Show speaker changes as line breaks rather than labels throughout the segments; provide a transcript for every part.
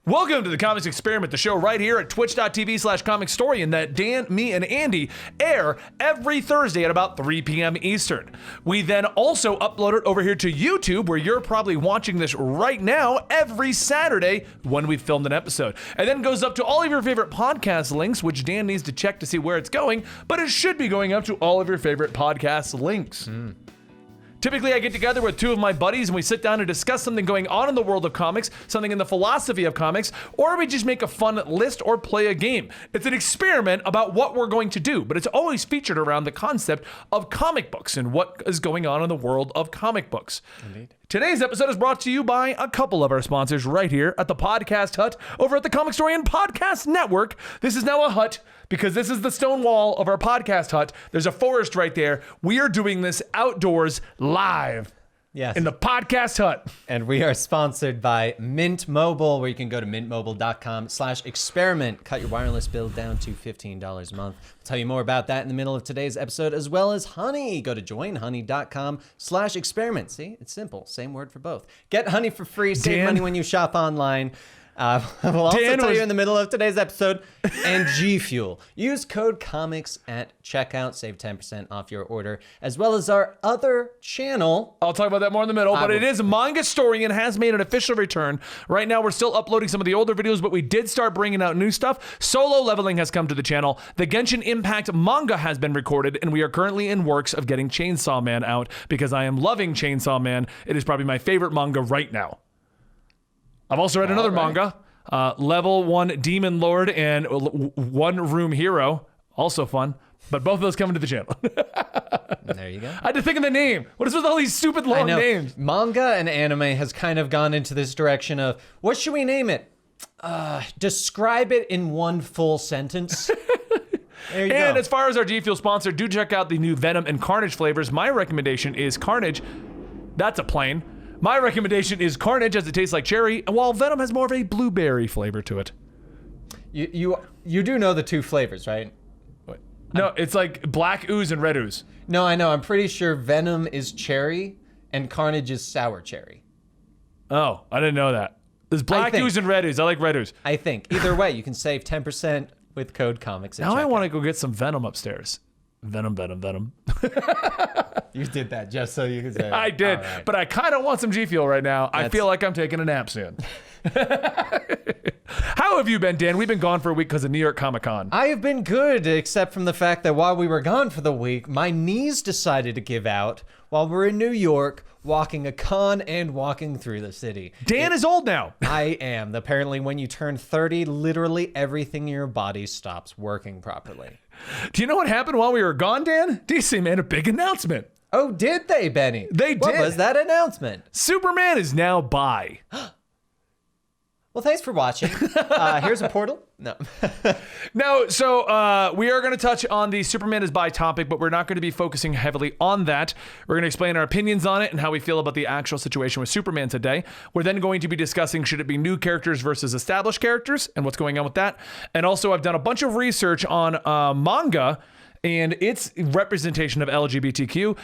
Welcome to the Comics Experiment, the show right here at twitch.tv/Comicstorian that Dan, me, and Andy air every Thursday at about 3 p.m. Eastern. We then also upload it over here to YouTube, where you're probably watching this right now every Saturday when we filmed an episode. And then goes up to all of your favorite podcast links, which Dan needs to check to see where it's going, but it should be going up to all of your favorite podcast links. Typically, I get together with two of my buddies and we sit down and discuss something going on in the world of comics, something in the philosophy of comics, or we just make a fun list or play a game. It's an experiment about what we're going to do, but it's always featured around the concept of comic books and what is going on in the world of comic books. Indeed. Today's episode is brought to you by a couple of our sponsors right here at the Podcast Hut over at the Comicstorian Podcast Network. This is now a hut because this is the stone wall of our podcast hut. There's a forest right there. We are doing this outdoors live. Yes. In the Podcast Hut.
And we are sponsored by Mint Mobile, where you can go to mintmobile.com/experiment. Cut your wireless bill down to $15 a month. We'll tell you more about that in the middle of today's episode, as well as Honey. Go to joinhoney.com/experiment. See, it's simple. Same word for both. Get Honey for free. Save money when you shop online. We'll also tell you in the middle of today's episode, and G Fuel. Use code COMICS at checkout, save 10% off your order, as well as our other channel.
I'll talk about that more in the middle, but it is Comicstorian has made an official return. Right now, we're still uploading some of the older videos, but we did start bringing out new stuff. Solo leveling has come to the channel. The Genshin Impact manga has been recorded, and we are currently in works of getting Chainsaw Man out because I am loving Chainsaw Man. It is probably my favorite manga right now. I've also read another manga, Level 1 Demon Lord and One Room Hero. Also fun, but both of those come into the channel.
There you go.
I had to think of the name. What is with all these stupid long names?
Manga and anime has kind of gone into this direction of, what should we name it? Describe it in one full sentence. There you go.
And as far as our G Fuel sponsor, do check out the new Venom and Carnage flavors. My recommendation is Carnage. That's a plane. My recommendation is Carnage, as it tastes like cherry, while Venom has more of a blueberry flavor to it.
You do know the two flavors, right?
What? No, it's like black ooze and red ooze.
No, I know. I'm pretty sure Venom is cherry and Carnage is sour cherry.
Oh, I didn't know that. There's black ooze and red ooze. I like red ooze.
I think. Either way, you can save 10% with code COMICS.
Now I want to go get some Venom upstairs. Venom.
You did that just so you could say
I did, right. But I kind of want some G Fuel right now. I feel like I'm taking a nap soon. How have you been, Dan? We've been gone for a week because of New York Comic Con.
I have been good, except from the fact that while we were gone for the week, my knees decided to give out while we're in New York, walking a con and walking through the city.
Dan is old now.
I am. Apparently, when you turn 30, literally everything in your body stops working properly.
Do you know what happened while we were gone, Dan? DC made a big announcement.
Oh, did they, Benny?
They did.
What was that announcement?
Superman is now bi.
Well, thanks for watching. Here's a portal. No.
No, so we are going to touch on the Superman is bi topic, but we're not going to be focusing heavily on that. We're going to explain our opinions on it and how we feel about the actual situation with Superman today. We're then going to be discussing should it be new characters versus established characters and what's going on with that. And also, I've done a bunch of research on manga and its representation of LGBTQ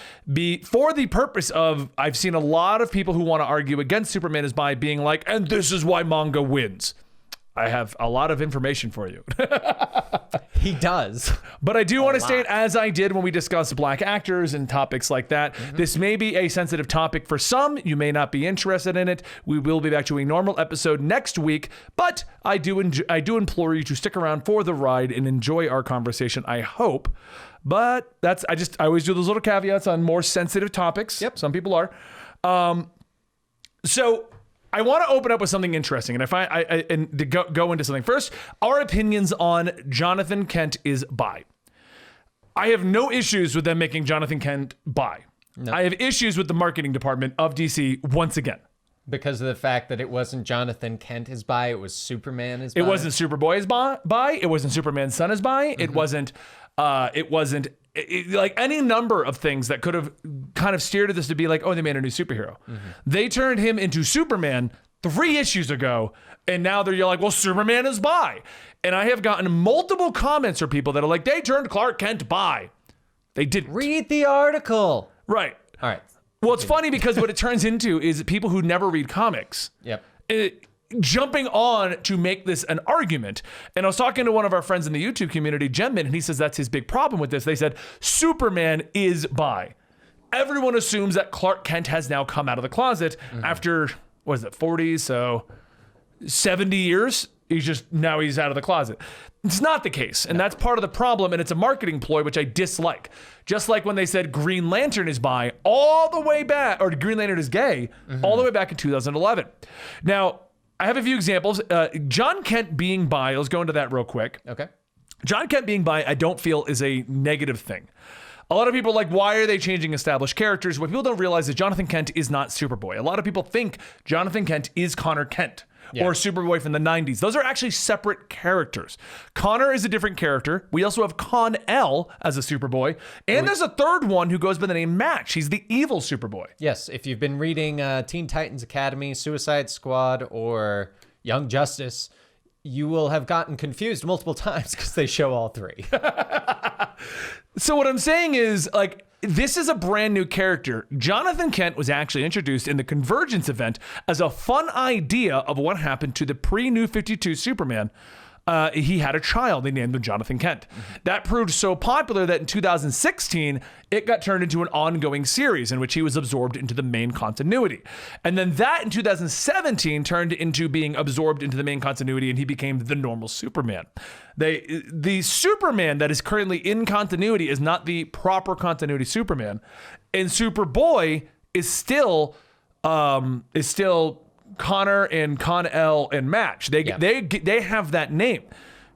for the purpose of, I've seen a lot of people who want to argue against Superman is bi being like, and this is why manga wins. I have a lot of information for you.
He does.
But I do want to state, as I did when we discussed black actors and topics like that, this may be a sensitive topic for some. You may not be interested in it. We will be back to a normal episode next week, but I do implore you to stick around for the ride and enjoy our conversation, I hope. But I always do those little caveats on more sensitive topics.
Yep.
Some people are. So I want to open up with something interesting, and to go into something. First, our opinions on Jonathan Kent is bi. I have no issues with them making Jonathan Kent bi. No. I have issues with the marketing department of DC once again.
Because of the fact that it wasn't Jonathan Kent is bi, it was Superman is bi.
It wasn't Superboy is bi. It wasn't Superman's son is bi. It wasn't like any number of things that could have kind of steered this to be like, oh, they made a new superhero. They turned him into Superman 3 issues ago, and now you're like, well, Superman is bi. And I have gotten multiple comments from people that are like, they turned Clark Kent bi. They didn't.
Read the article.
Right.
All right.
Well, it's funny because what it turns into is people who never read comics.
Yep.
jumping on to make this an argument. And I was talking to one of our friends in the YouTube community, Gemmin, and he says that's his big problem with this. They said Superman is bi. Everyone assumes that Clark Kent has now come out of the closet after, 40, so 70 years. He's out of the closet. It's not the case. And that's part of the problem. And it's a marketing ploy, which I dislike. Just like when they said Green Lantern is bi all the way back, or Green Lantern is gay all the way back in 2011. Now, I have a few examples. Jon Kent being bi, let's go into that real quick.
Okay.
Jon Kent being bi, I don't feel is a negative thing. A lot of people are like, why are they changing established characters? What people don't realize is Jonathan Kent is not Superboy. A lot of people think Jonathan Kent is Connor Kent. Yeah. Or Superboy from the 90s. Those are actually separate characters. Connor is a different character. We also have Con-El as a Superboy. And there's a third one who goes by the name Match. He's the evil Superboy.
Yes, if you've been reading Teen Titans Academy, Suicide Squad, or Young Justice, you will have gotten confused multiple times because they show all three.
So what I'm saying is, like, this is a brand new character. Jonathan Kent was actually introduced in the Convergence event as a fun idea of what happened to the pre-New 52 Superman. He had a child. They named him Jonathan Kent. That proved so popular that in 2016, it got turned into an ongoing series in which he was absorbed into the main continuity. And then that in 2017 turned into being absorbed into the main continuity, and he became the normal Superman. The Superman that is currently in continuity is not the proper continuity Superman. And Superboy is still Connor and Con-El and Match. They have that name.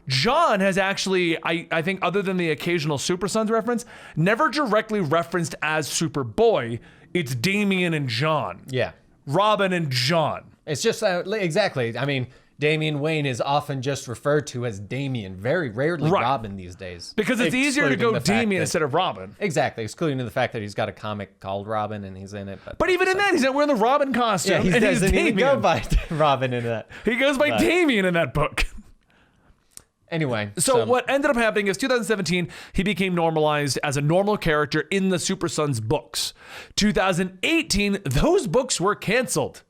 John has actually, I think, other than the occasional Super Sons reference, never directly referenced as Superboy. It's Damian and John.
Yeah.
Robin and John.
It's just, exactly. I mean, Damian Wayne is often just referred to as Damian. Very rarely Robin these days.
Because it's easier to go Damian instead of Robin.
Exactly, excluding the fact that he's got a comic called Robin and he's in it.
But even in that, he's not wearing the Robin costume.
Yeah, he doesn't even go by Robin in that.
He goes by Damian in that book.
Anyway.
So what ended up happening is 2017, he became normalized as a normal character in the Super Sons books. 2018, those books were canceled.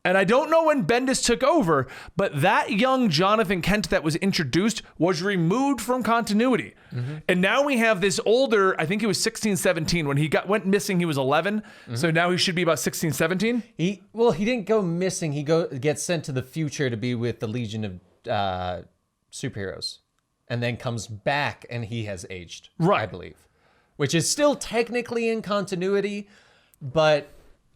And I don't know when Bendis took over, but that young Jonathan Kent that was introduced was removed from continuity. And now we have this older, I think he was 16, 17. When he went missing, he was 11. So now he should be about 16, 17.
He didn't go missing. He gets sent to the future to be with the Legion of Superheroes. And then comes back and he has aged, I believe. Which is still technically in continuity, but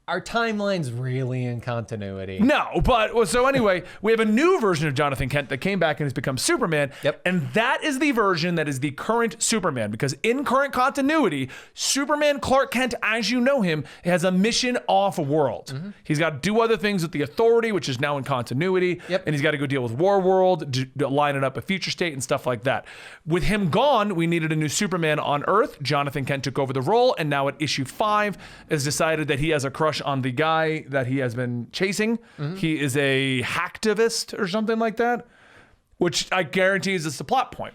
our timeline's really in continuity.
No, but so anyway, we have a new version of Jonathan Kent that came back and has become Superman.
Yep.
And that is the version that is the current Superman, because in current continuity, Superman Clark Kent, as you know him, has a mission off-world. He's got to do other things with the Authority, which is now in continuity.
Yep.
And he's got to go deal with Warworld, lining up a future state and stuff like that. With him gone, we needed a new Superman on Earth. Jonathan Kent took over the role, and now at issue 5 has decided that he has a crush on the guy that he has been chasing. He is a hacktivist or something like that, which I guarantee is the plot point.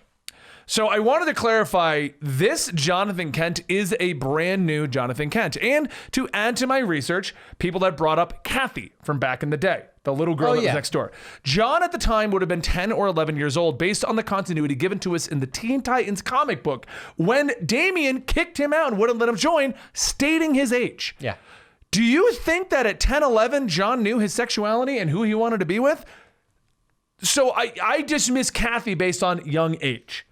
So I wanted to clarify, this Jonathan Kent is a brand new Jonathan Kent. And to add to my research, people had brought up Kathy from back in the day, the little girl that was next door. John at the time would have been 10 or 11 years old based on the continuity given to us in the Teen Titans comic book when Damian kicked him out and wouldn't let him join, stating his age.
Yeah.
Do you think that at 10, 11, John knew his sexuality and who he wanted to be with? So I dismiss Kathy based on young age.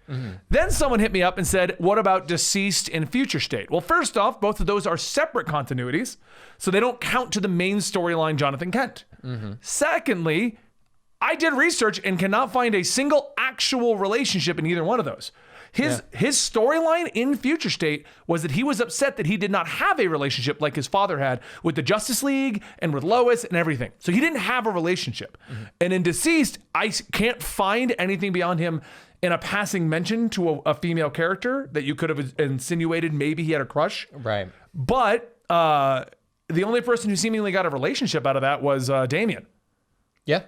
Then someone hit me up and said, what about Deceased and Future State? Well, first off, both of those are separate continuities, so they don't count to the main storyline Jonathan Kent. Secondly, I did research and cannot find a single actual relationship in either one of those. His storyline in Future State was that he was upset that he did not have a relationship like his father had with the Justice League and with Lois and everything. So he didn't have a relationship. And in Deceased, I can't find anything beyond him in a passing mention to a female character that you could have insinuated maybe he had a crush.
Right.
But the only person who seemingly got a relationship out of that was Damian.
Yeah.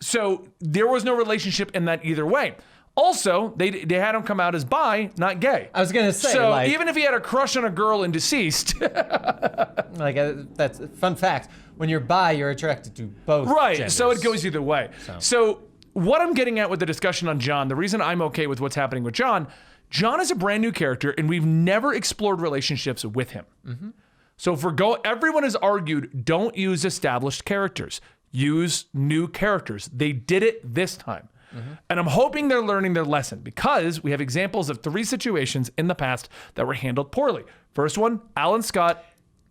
So there was no relationship in that either way. Also, they had him come out as bi, not gay.
I was gonna say,
so
like,
even if he had a crush on a girl in Deceased,
like that's a fun fact. When you're bi, you're attracted to both.
right?
genders.
So it goes either way. So what I'm getting at with the discussion on Jon, the reason I'm okay with what's happening with Jon is a brand new character, and we've never explored relationships with him. So if everyone has argued, don't use established characters, use new characters. They did it this time. And I'm hoping they're learning their lesson because we have examples of 3 situations in the past that were handled poorly. First one, Alan Scott.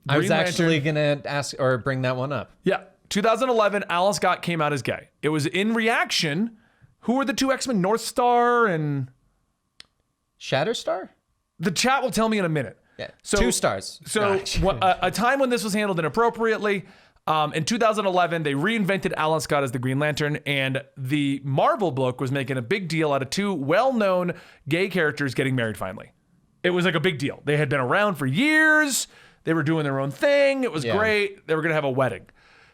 I was actually going to ask or bring that one up.
Yeah. 2011, Alan Scott came out as gay. It was in reaction. Who were the 2 X-Men? North Star and...
Shatterstar?
The chat will tell me in a minute.
Yeah.
So,
2 stars.
So a time when this was handled inappropriately. In 2011, they reinvented Alan Scott as the Green Lantern, and the Marvel book was making a big deal out of 2 well-known gay characters getting married finally. It was like a big deal. They had been around for years. They were doing their own thing. It was great. They were going to have a wedding.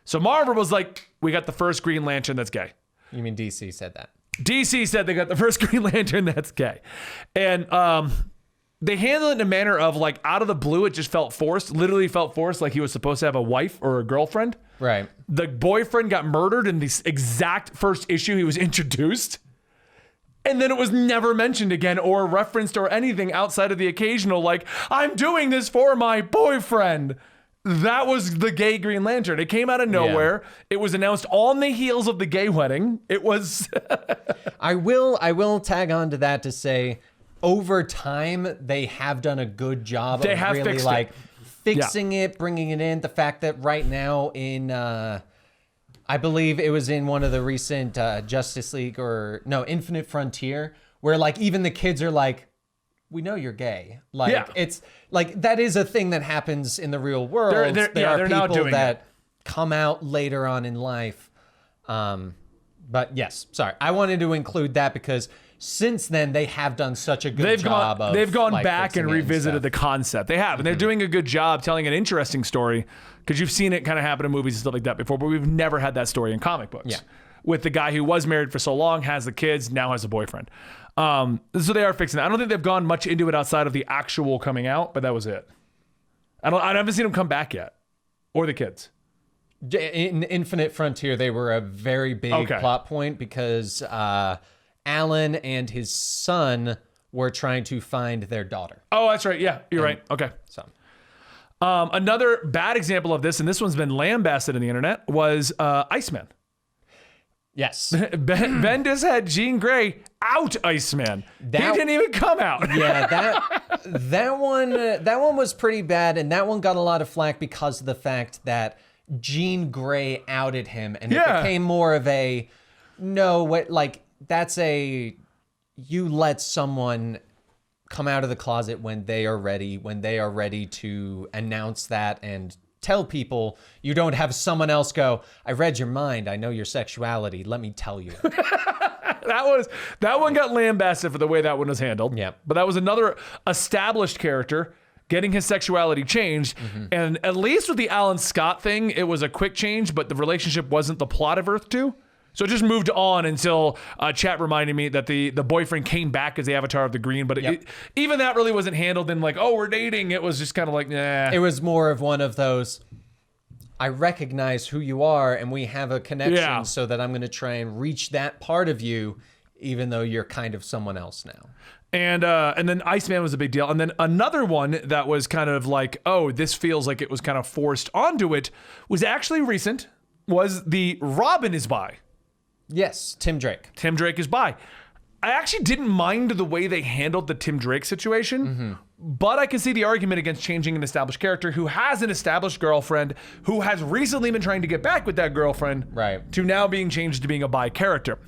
So Marvel was like, we got the first Green Lantern that's gay.
You mean DC said that?
DC said they got the first Green Lantern that's gay. And they handled it in a manner of like out of the blue, it just felt forced, literally felt forced, like he was supposed to have a wife or a girlfriend.
Right.
The boyfriend got murdered in the exact first issue he was introduced. And then it was never mentioned again or referenced or anything outside of the occasional, like, I'm doing this for my boyfriend. That was the gay Green Lantern. It came out of nowhere. Yeah. It was announced on the heels of the gay wedding. It was...
I will tag on to that to say, over time, they have done a good job of really like fixing it, bringing it in. The fact that right now in, I believe it was in one of the recent Justice League Infinite Frontier, where like even the kids are like, we know you're gay. Like it's like that is a thing that happens in the real world. There are people that come out later on in life. But yes, sorry. I wanted to include that because since then they have done such a good job.
They've gone back and revisited the concept. They have, and they're doing a good job telling an interesting story because you've seen it kind of happen in movies and stuff like that before, but we've never had that story in comic books.
Yeah. With
the guy who was married for so long, has the kids, now has a boyfriend. So they are fixing it. I don't think they've gone much into it outside of the actual coming out, but that was it. I haven't seen them come back yet, or the kids.
In Infinite Frontier, they were a very big plot point because Alan and his son were trying to find their daughter.
Oh, that's right. Yeah, you're right. Okay.
So,
another bad example of this, and this one's been lambasted in the internet, was Iceman.
Yes.
Bendis had Jean Grey out Iceman. He didn't even come out.
Yeah, that one was pretty bad, and that one got a lot of flack because of the fact that Jean Grey outed him, and it became more of a you let someone come out of the closet when they are ready to announce that and tell people. You don't have someone else go, I read your mind, I know your sexuality, let me tell you.
that one got lambasted for the way that one was handled.
Yeah.
But that was another established character getting his sexuality changed. And at least with the Alan Scott thing, it was a quick change, but the relationship wasn't the plot of Earth 2. So it just moved on until chat reminded me that the boyfriend came back as the avatar of the Green, but even that really wasn't handled in like, oh, we're dating. It was just kind of like, nah.
It was more of one of those, I recognize who you are and we have a connection so that I'm going to try and reach that part of you, even though you're kind of someone else now.
And then Iceman was a big deal. And then another one that was kind of like, oh, this feels like it was kind of forced onto it, was actually recent, was the Robin is bi.
Yes, Tim Drake.
Tim Drake is bi. I actually didn't mind the way they handled the Tim Drake situation, but I can see the argument against changing an established character who has an established girlfriend, who has recently been trying to get back with that girlfriend, to now being changed to being a bi character.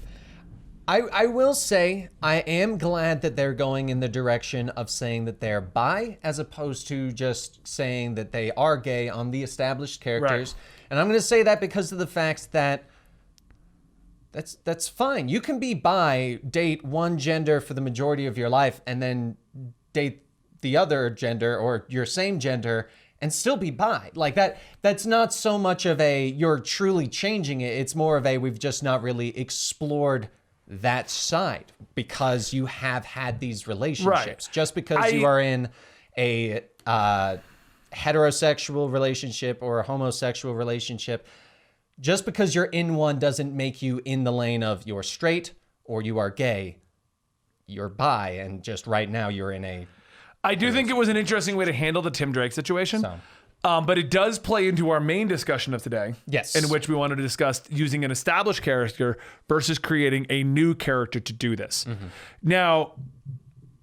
I will say, I am glad that they're going in the direction of saying that they're bi, as opposed to just saying that they are gay on the established characters. Right. And I'm going to say that because of the fact that that's fine. You can be bi, date one gender for the majority of your life, and then date the other gender or your same gender and still be bi. Like that's not so much of a you're truly changing it. It's more of a we've just not really explored that side because you have had these relationships.
Right.
Just because you are in a heterosexual relationship or a homosexual relationship, just because you're in one doesn't make you in the lane of you're straight or you are gay. You're bi, and just right now you're in a...
I do think it was an interesting way to handle the Tim Drake situation.
So.
But it does play into our main discussion of today.
Yes.
In which we wanted to discuss using an established character versus creating a new character to do this.
Mm-hmm.
Now,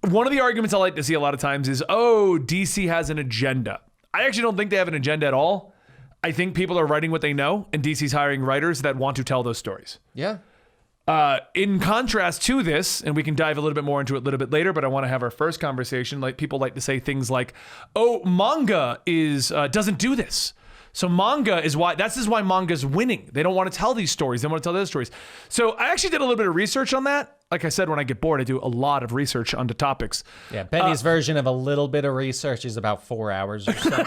one of the arguments I like to see a lot of times is, DC has an agenda. I actually don't think they have an agenda at all. I think people are writing what they know, and DC's hiring writers that want to tell those stories.
Yeah.
In contrast to this, and we can dive a little bit more into it a little bit later, but I want to have our first conversation. Like, people like to say things like, manga doesn't do this. So manga is why, this is why manga's winning. They don't want to tell these stories. They want to tell those stories. So I actually did a little bit of research on that. Like I said, when I get bored, I do a lot of research onto topics.
Yeah, Benny's version of a little bit of research is about 4 hours or so.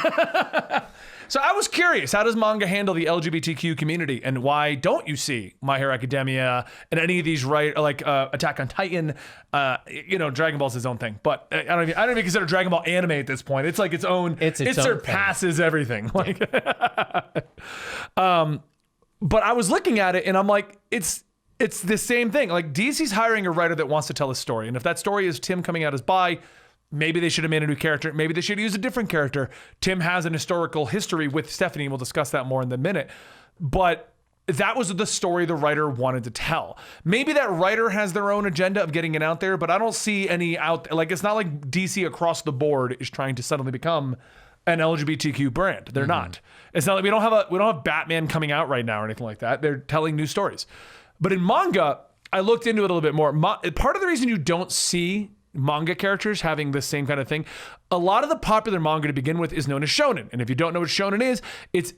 So I was curious, how does manga handle the LGBTQ community, and why don't you see My Hero Academia and any of these Attack on Titan? Dragon Ball's its own thing, but I don't even consider Dragon Ball anime at this point. It's like its own. It surpasses everything. Like, but I was looking at it and I'm like, it's the same thing. Like, DC's hiring a writer that wants to tell a story, and if that story is Tim coming out as bi, maybe they should have made a new character. Maybe they should use a different character. Tim has an historical history with Stephanie. We'll discuss that more in a minute. But that was the story the writer wanted to tell. Maybe that writer has their own agenda of getting it out there, but I don't see any out there. Like, it's not like DC across the board is trying to suddenly become an LGBTQ brand. They're not. It's not like we don't have Batman coming out right now or anything like that. They're telling new stories. But in manga, I looked into it a little bit more. Part of the reason you don't see manga characters having the same kind of thing, a lot of the popular manga to begin with is known as shonen. And if you don't know what shonen is, it's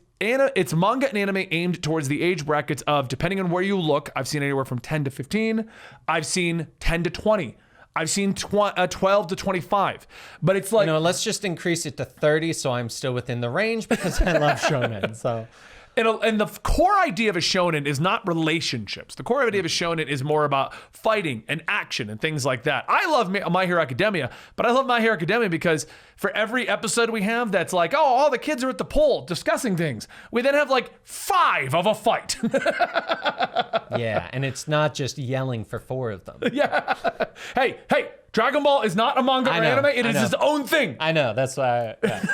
manga and anime aimed towards the age brackets of, depending on where you look, I've seen anywhere from 10 to 15. I've seen 10 to 20. I've seen 12 to 25. But it's like...
let's just increase it to 30 so I'm still within the range because I love shonen. So...
And the core idea of a shonen is not relationships. The core idea of a shonen is more about fighting and action and things like that. I love My Hero Academia, but I love My Hero Academia because for every episode we have that's like, all the kids are at the pool discussing things, we then have like 5 of a fight.
Yeah, and it's not just yelling for 4 of them.
Yeah. Hey, Dragon Ball is not a manga or anime. It is its own thing.
I know. That's why. Yeah.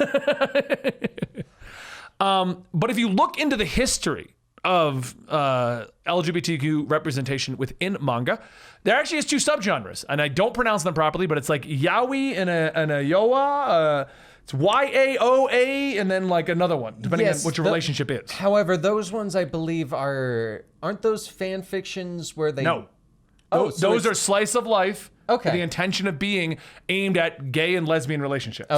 But if you look into the history of LGBTQ representation within manga, there actually is 2 subgenres, and I don't pronounce them properly, but it's like yaoi and a yoa. It's YAOA and then like another one, depending on what your relationship is.
However, those ones I believe aren't those fan fictions where they...
No. Those are slice of life.
Okay.
With the intention of being aimed at gay and lesbian relationships.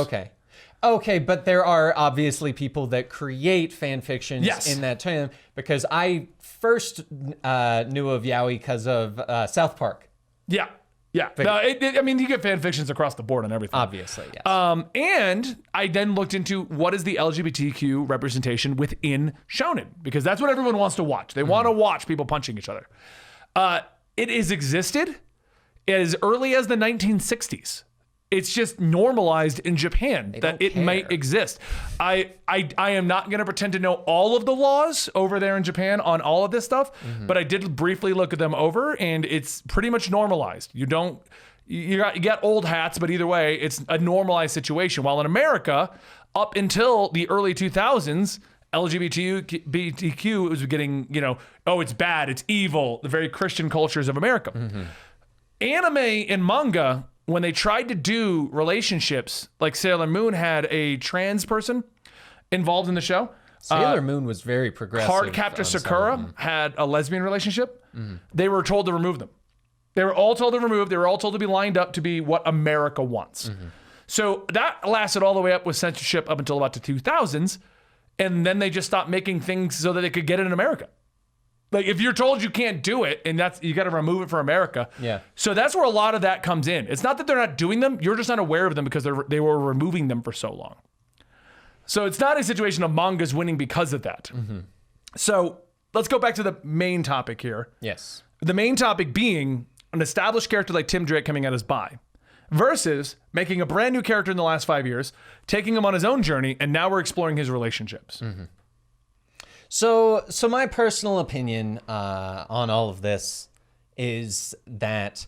Okay, but there are obviously people that create fan fictions in that term, because I first knew of yaoi because of South Park.
Yeah. No, you get fan fictions across the board on everything.
Obviously, yes.
And I then looked into what is the LGBTQ representation within shonen, because that's what everyone wants to watch. They want to watch people punching each other. It has existed as early as the 1960s. It's just normalized in Japan that it might exist. I am not going to pretend to know all of the laws over there in Japan on all of this stuff, but I did briefly look at them over, and it's pretty much normalized. You get old hats, but either way, it's a normalized situation. While in America, up until the early 2000s, LGBTQ was getting, it's bad, it's evil, the very Christian cultures of America. Anime and manga, when they tried to do relationships, like Sailor Moon had a trans person involved in the show.
Sailor Moon was very progressive.
Cardcaptor Sakura had a lesbian relationship. They were told to remove them. They were all told to remove. They were all told to be lined up to be what America wants. So that lasted all the way up with censorship up until about the 2000s. And then they just stopped making things so that they could get it in America. Like, if you're told you can't do it, and you got to remove it for America.
Yeah.
So that's where a lot of that comes in. It's not that they're not doing them. You're just not aware of them because they were removing them for so long. So it's not a situation of mangas winning because of that. So let's go back to the main topic here.
Yes.
The main topic being an established character like Tim Drake coming out as bi versus making a brand new character in the last 5 years, taking him on his own journey, and now we're exploring his relationships.
Mm-hmm. So my personal opinion on all of this is that,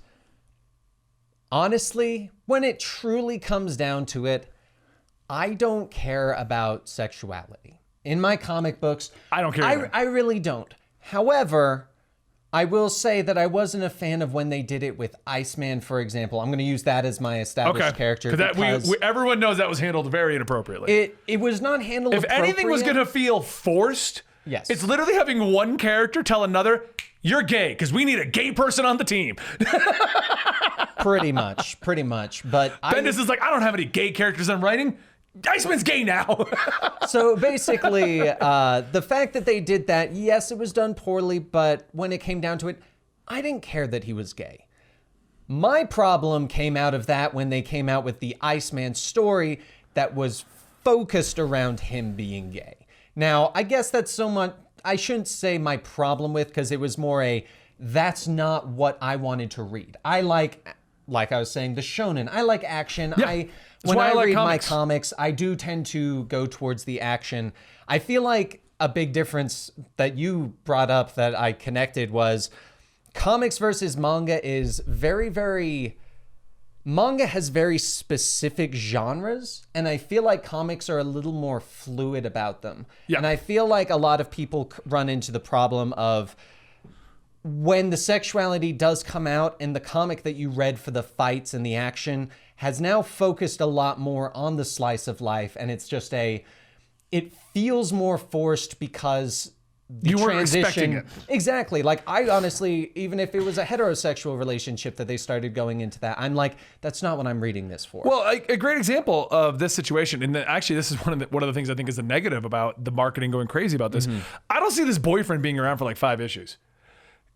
honestly, when it truly comes down to it, I don't care about sexuality. In my comic books,
I don't care either.
I really don't. However, I will say that I wasn't a fan of when they did it with Iceman, for example. I'm going to use that as my established character.
Because everyone knows that was handled very inappropriately.
It was not handled
If anything was going to feel forced,
yes,
it's literally having one character tell another, you're gay, because we need a gay person on the team.
Pretty much. But
Bendis is like, I don't have any gay characters I'm writing. Iceman's gay now.
So basically, the fact that they did that, yes, it was done poorly, but when it came down to it, I didn't care that he was gay. My problem came out of that when they came out with the Iceman story that was focused around him being gay. Now, I guess that's somewhat, I shouldn't say my problem with, because it was more that's not what I wanted to read. I like I was saying, the shonen. I like action.
Yeah.
When I
like
read
comics.
my comics, I do tend to go towards the action. I feel like a big difference that you brought up that I connected was comics versus manga is manga has very specific genres, and I feel like comics are a little more fluid about them.
Yeah.
And I feel like a lot of people run into the problem of when the sexuality does come out and the comic that you read for the fights and the action has now focused a lot more on the slice of life, and it's just it feels more forced because the
you weren't
transition,
expecting it.
Exactly. Like, I honestly, even if it was a heterosexual relationship that they started going into that, I'm like, that's not what I'm reading this for.
Well, a great example of this situation, and actually this is one of the things I think is the negative about the marketing going crazy about this. I don't see this boyfriend being around for like 5 issues.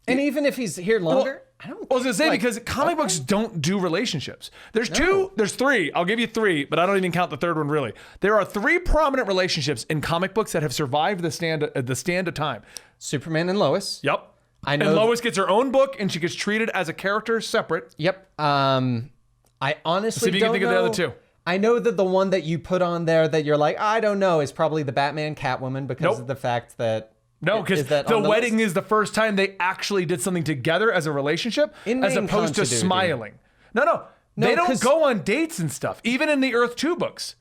And even if he's here longer, I was
going to say, because comic books don't do relationships. There's three. I'll give you 3, but I don't even count the third one really. There are 3 prominent relationships in comic books that have survived the stand of time.
Superman and Lois.
Yep.
I know.
And Lois gets her own book, and she gets treated as a character separate.
Yep. I honestly
See if you can think of the other 2.
I know that the one that you put on there that you're like, I don't know, is probably the Batman Catwoman because of the fact that.
No, because the wedding is the first time they actually did something together as a relationship, as opposed to smiling. No, they don't go on dates and stuff, even in the Earth 2 books.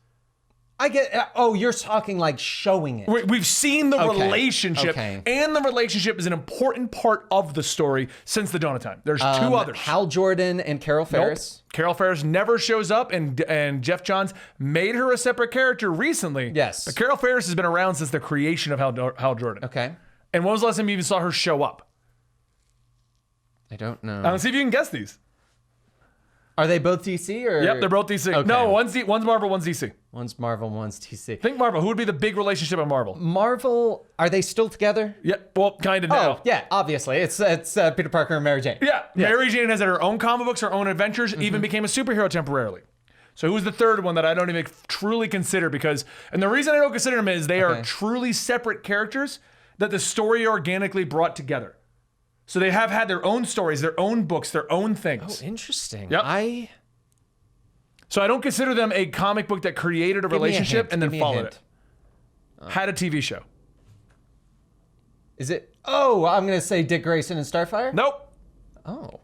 I get. Oh, you're talking like showing it.
We've seen the relationship, and the relationship is an important part of the story since the dawn of time. There's 2 others.
Hal Jordan and Carol Ferris.
Nope. Carol Ferris never shows up, and Jeff Johns made her a separate character recently.
Yes.
But Carol Ferris has been around since the creation of Hal Jordan.
Okay.
And when was the last time you even saw her show up?
I don't know.
See if you can guess these.
Are they both DC or?
Yep, they're both DC.
Okay.
No, one's Marvel, one's DC.
One's Marvel, one's DC.
Think Marvel. Who would be the big relationship on Marvel?
Marvel, are they still together?
Yeah, well, kind of now.
Oh, yeah, obviously. It's Peter Parker and Mary Jane.
Yeah, Mary Jane has had her own comic books, her own adventures, even became a superhero temporarily. So who's the third one that I don't even truly consider? And the reason I don't consider them is they are truly separate characters that the story organically brought together. So they have had their own stories, their own books, their own things.
Oh, interesting.
Yep. So I don't consider them a comic book that created a relationship and then followed it. Had a TV show.
Is it? Oh, I'm going to say Dick Grayson and Starfire?
Nope.
Oh.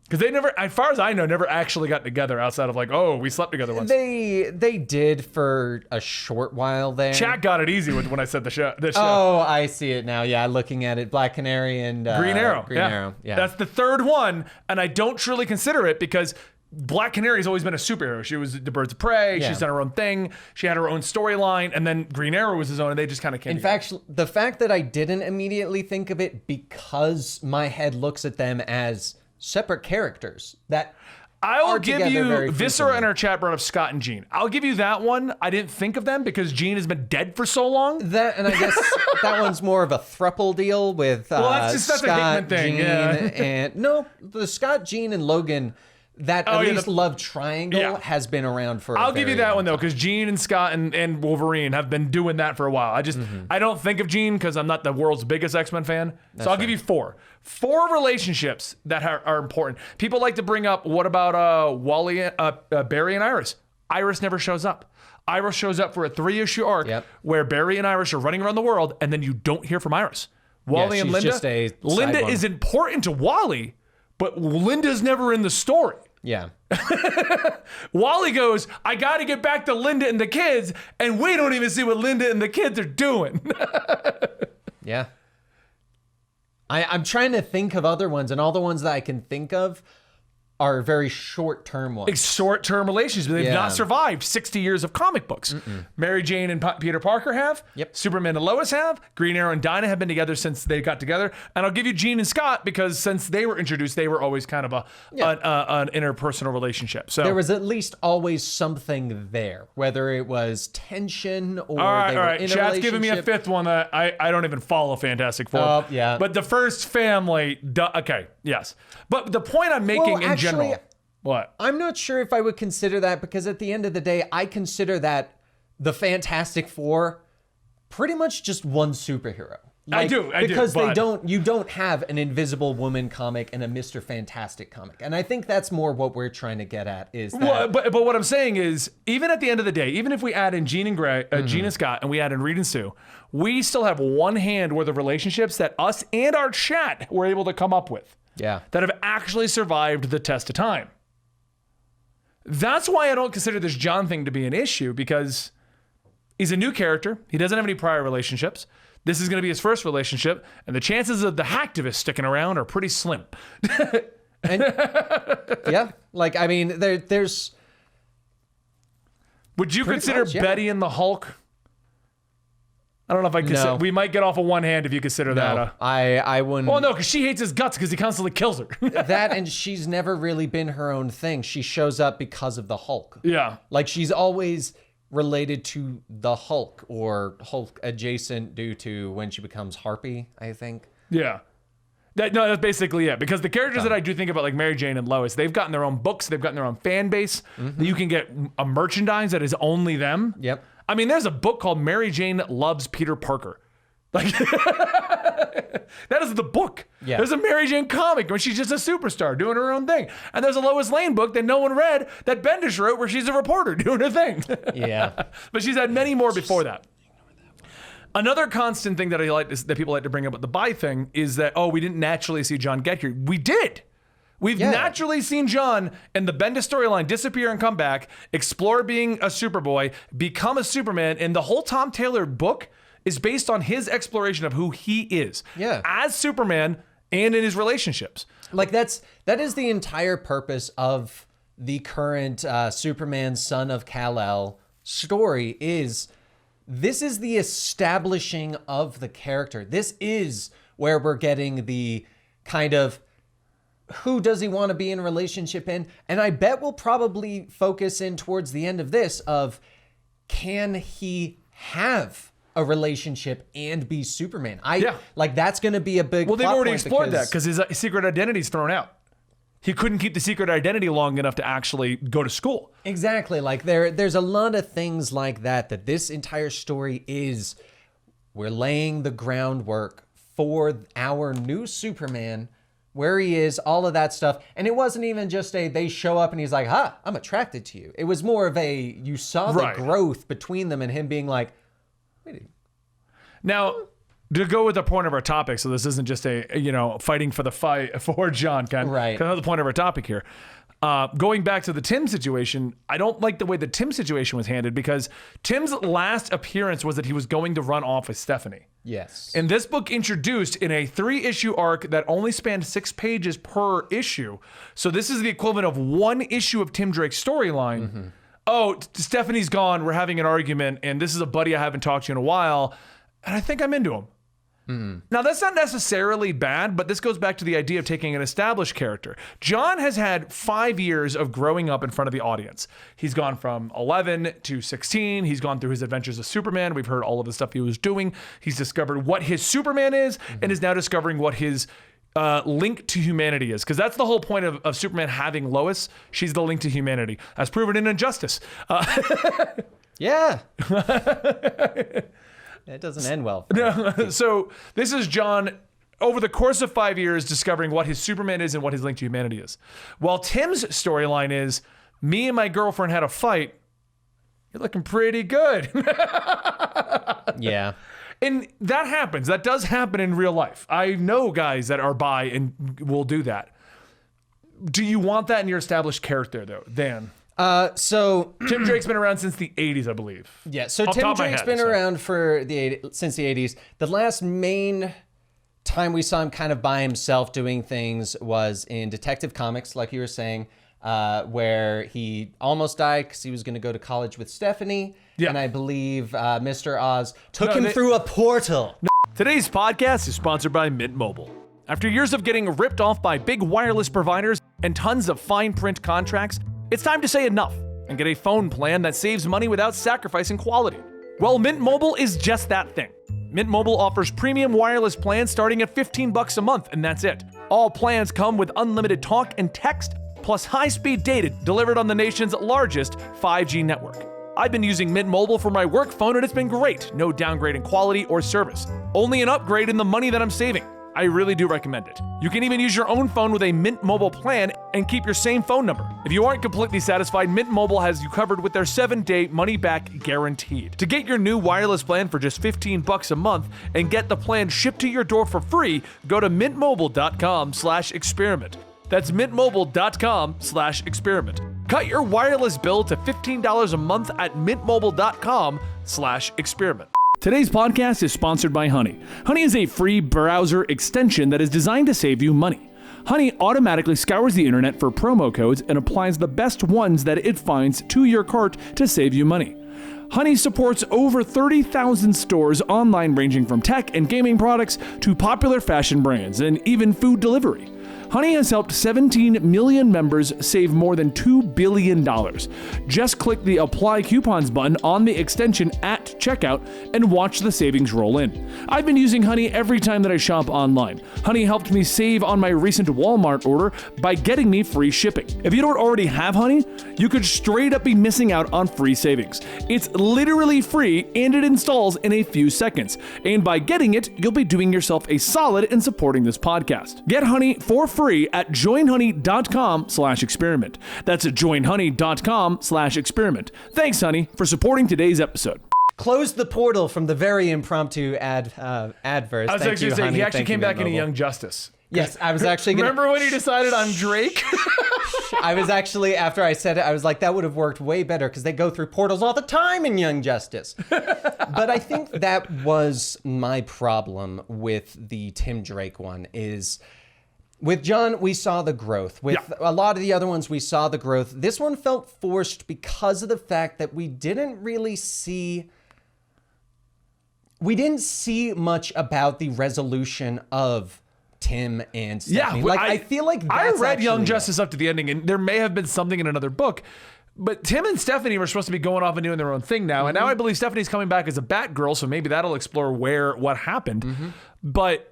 Because they never, as far as I know, never actually got together outside of like, oh, we slept together once.
They did for a short while there.
Chat got it easy when I said the show.
Oh, I see it now. Yeah, looking at it. Black Canary and
Green Arrow.
Green Arrow. Yeah.
That's the third one, and I don't truly consider it because Black Canary's always been a superhero. She was the Birds of Prey.
Yeah.
She's done her own thing. She had her own storyline, and then Green Arrow was his own, and they just kind of came together.
In fact, the fact that I didn't immediately think of it because my head looks at them as separate characters that
I will give you Viscera in our chat brought up Scott and Jean. I'll give you that one. I didn't think of them because Jean has been dead for so long.
That, and I guess that one's more of a thruple deal with
that's
Scott,
a Hickman thing.
Jean, and no, the Scott, Jean, and Logan that at least love triangle has been around for.
I'll give you that one though, because Jean and Scott and Wolverine have been doing that for a while. I don't think of Jean because I'm not the world's biggest X-Men fan. So I'll give you four relationships that are important. People like to bring up, what about Wally, Barry and Iris? Iris never shows up. Iris shows up for a 3-issue arc where Barry and Iris are running around the world, and then you don't hear from Iris. Wally and Linda. Linda is important to Wally, but Linda's never in the story.
Yeah.
Wally goes, I got to get back to Linda and the kids, and we don't even see what Linda and the kids are doing.
Yeah. I'm trying to think of other ones, and all the ones that I can think of are very short-term ones.
Short-term relationships. They've not survived 60 years of comic books. Mary Jane and Peter Parker have.
Yep.
Superman and Lois have. Green Arrow and Dinah have been together since they got together. And I'll give you Jean and Scott because since they were introduced, they were always kind of an interpersonal relationship. So
there was at least always something there, whether it was tension or
all right.
in a relationship.
Chad's giving me a fifth one that I don't even follow Fantastic Four.
Oh, yeah.
But the first family, okay, yes. But the point I'm making in general. What?
I'm not sure if I would consider that, because at the end of the day, I consider that the Fantastic Four pretty much just one superhero.
I do.
Because you don't have an Invisible Woman comic and a Mr. Fantastic comic. And I think that's more what we're trying to get at is that.
Well, but what I'm saying is, even at the end of the day, even if we add in Jean and Jean and Scott, and we add in Reed and Sue, we still have one hand worth of relationships that us and our chat were able to come up with.
Yeah.
That have actually survived the test of time. That's why I don't consider this Jon thing to be an issue, because he's a new character. He doesn't have any prior relationships. This is going to be his first relationship, and the chances of the hacktivist sticking around are pretty slim.
And yeah, like, I mean, there's.
Would you consider Betty and the Hulk? I don't know if I consider.
No.
We might get off of one hand if you consider that.
I wouldn't.
Well, no, because she hates his guts because he constantly kills her.
That, and she's never really been her own thing. She shows up because of the Hulk.
Yeah.
Like, she's always related to the Hulk or Hulk adjacent due to when she becomes Harpy, I think.
Yeah. That's basically it. Because the characters that I do think about, like Mary Jane and Lois, they've gotten their own books. They've gotten their own fan base. You can get a merchandise that is only them.
Yep.
I mean, there's a book called Mary Jane Loves Peter Parker. Like, that is the book.
Yeah.
There's a Mary Jane comic where she's just a superstar doing her own thing. And there's a Lois Lane book that no one read that Bendis wrote where she's a reporter doing her thing.
Yeah.
But she's had many more before that. Another constant thing that that people like to bring up with the buy thing is that, we didn't naturally see Jon get here. We did. We've naturally seen Jon in the Bendis storyline disappear and come back, explore being a Superboy, become a Superman, and the whole Tom Taylor book is based on his exploration of who he is as Superman and in his relationships.
Like, that is the entire purpose of the current Superman Son of Kal-El story. This is the establishing of the character. This is where we're getting the kind of who does he want to be in a relationship in? And I bet we'll probably focus in towards the end of this of, can he have a relationship and be Superman? Like, that's going to be a big.
Well, they've already explored that because his secret identity's thrown out. He couldn't keep the secret identity long enough to actually go to school.
Exactly. Like, there's a lot of things like that this entire story is. We're laying the groundwork for our new Superman, where he is, all of that stuff. And it wasn't even just they show up and he's like, I'm attracted to you. It was more of you saw the growth between them and him being like, wait.
Now, to go with the point of our topic, so this isn't just fighting for the fight for Jon Kent.
Right.
That's the point of our topic here. Going back to the Tim situation, I don't like the way the Tim situation was handled, because Tim's last appearance was that he was going to run off with Stephanie.
Yes.
And this book introduced in a 3-issue arc that only spanned 6 pages per issue. So this is the equivalent of 1 issue of Tim Drake's storyline. Stephanie's gone. We're having an argument. And this is a buddy I haven't talked to in a while. And I think I'm into him. Now, that's not necessarily bad, but this goes back to the idea of taking an established character. Jon has had 5 years of growing up in front of the audience. He's gone from 11 to 16. He's gone through his adventures as Superman. We've heard all of the stuff he was doing. He's discovered what his Superman is and is now discovering what his link to humanity is, because that's the whole point of Superman having Lois. She's the link to humanity, as proven in Injustice.
Yeah. It doesn't end well.
So this is Jon, over the course of 5 years, discovering what his Superman is and what his link to humanity is. While Tim's storyline is, me and my girlfriend had a fight. You're looking pretty good.
Yeah.
And that happens. That does happen in real life. I know guys that are bi and will do that. Do you want that in your established character, though, Dan?
So
Tim Drake's been around since the 80s, I believe.
Yeah, so Tim Drake's been around for since the 80s. The last main time we saw him kind of by himself doing things was in Detective Comics, like you were saying, where he almost died because he was going to go to college with Stephanie. Yeah. And I believe Mr. Oz took him through a portal.
Today's podcast is sponsored by Mint Mobile. After years of getting ripped off by big wireless providers and tons of fine print contracts, it's time to say enough and get a phone plan that saves money without sacrificing quality. Well, Mint Mobile is just that thing. Mint Mobile offers premium wireless plans starting at $15 a month, and that's it. All plans come with unlimited talk and text, plus high-speed data delivered on the nation's largest 5G network. I've been using Mint Mobile for my work phone, and it's been great. No downgrade in quality or service. Only an upgrade in the money that I'm saving. I really do recommend it. You can even use your own phone with a Mint Mobile plan and keep your same phone number. If you aren't completely satisfied, Mint Mobile has you covered with their 7-day money-back guaranteed. To get your new wireless plan for just $15 a month and get the plan shipped to your door for free, go to mintmobile.com/experiment. That's mintmobile.com/experiment. Cut your wireless bill to $15 a month at mintmobile.com/experiment. Today's podcast is sponsored by Honey. Honey is a free browser extension that is designed to save you money. Honey automatically scours the internet for promo codes and applies the best ones that it finds to your cart to save you money. Honey supports over 30,000 stores online, ranging from tech and gaming products to popular fashion brands and even food delivery. Honey has helped 17 million members save more than $2 billion. Just click the Apply Coupons button on the extension at checkout and watch the savings roll in. I've been using Honey every time that I shop online. Honey helped me save on my recent Walmart order by getting me free shipping. If you don't already have Honey, you could straight up be missing out on free savings. It's literally free and it installs in a few seconds. And by getting it, you'll be doing yourself a solid in supporting this podcast. Get Honey for free at joinhoney.com/experiment. That's at joinhoney.com/experiment. Thanks, Honey, for supporting today's episode.
Close the portal from the very impromptu adverse.
I was actually going to say, he actually came back in a Young Justice.
Yes, I was actually going to...
Remember when he decided on Drake?
I was actually, after I said it, I was like, that would have worked way better because they go through portals all the time in Young Justice. But I think that was my problem with the Tim Drake one is... With Jon, we saw the growth. With a lot of the other ones, we saw the growth. This one felt forced because of the fact that we didn't really see... We didn't see much about the resolution of Tim and Stephanie.
Yeah,
I feel like that's
I read Young Justice up to the ending, and there may have been something in another book. But Tim and Stephanie were supposed to be going off and doing their own thing now. And now I believe Stephanie's coming back as a Batgirl, so maybe that'll explore what happened. But...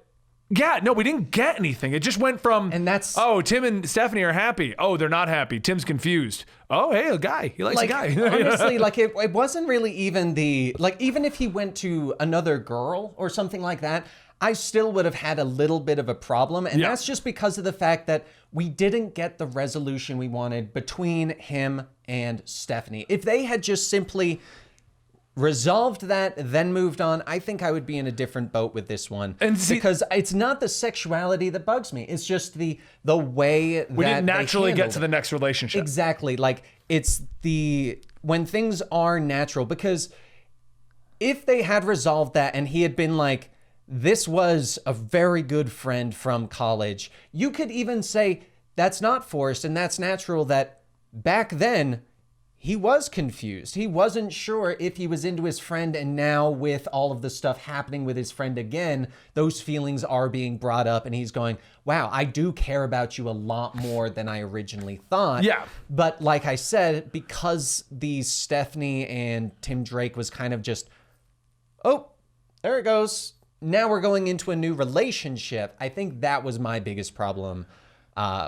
Yeah, no, we didn't get anything. It just went from, Tim and Stephanie are happy. Oh, they're not happy. Tim's confused. Oh, hey, a guy. He likes a guy.
Honestly, it wasn't really even even if he went to another girl or something like that, I still would have had a little bit of a problem. And that's just because of the fact that we didn't get the resolution we wanted between him and Stephanie. If they had just simply... resolved that, then moved on, I think I would be in a different boat with this one. And because it's not the sexuality that bugs me. It's just the way that
we didn't naturally get to the next relationship.
Exactly. It's when things are natural. Because if they had resolved that and he had been like, this was a very good friend from college, you could even say that's not forced and that's natural, that back then he was confused. He wasn't sure if he was into his friend, and now with all of the stuff happening with his friend again, those feelings are being brought up, and he's going, wow, I do care about you a lot more than I originally thought.
Yeah.
But like I said, because the Stephanie and Tim Drake was kind of just, oh, there it goes. now we're going into a new relationship. I think that was my biggest problem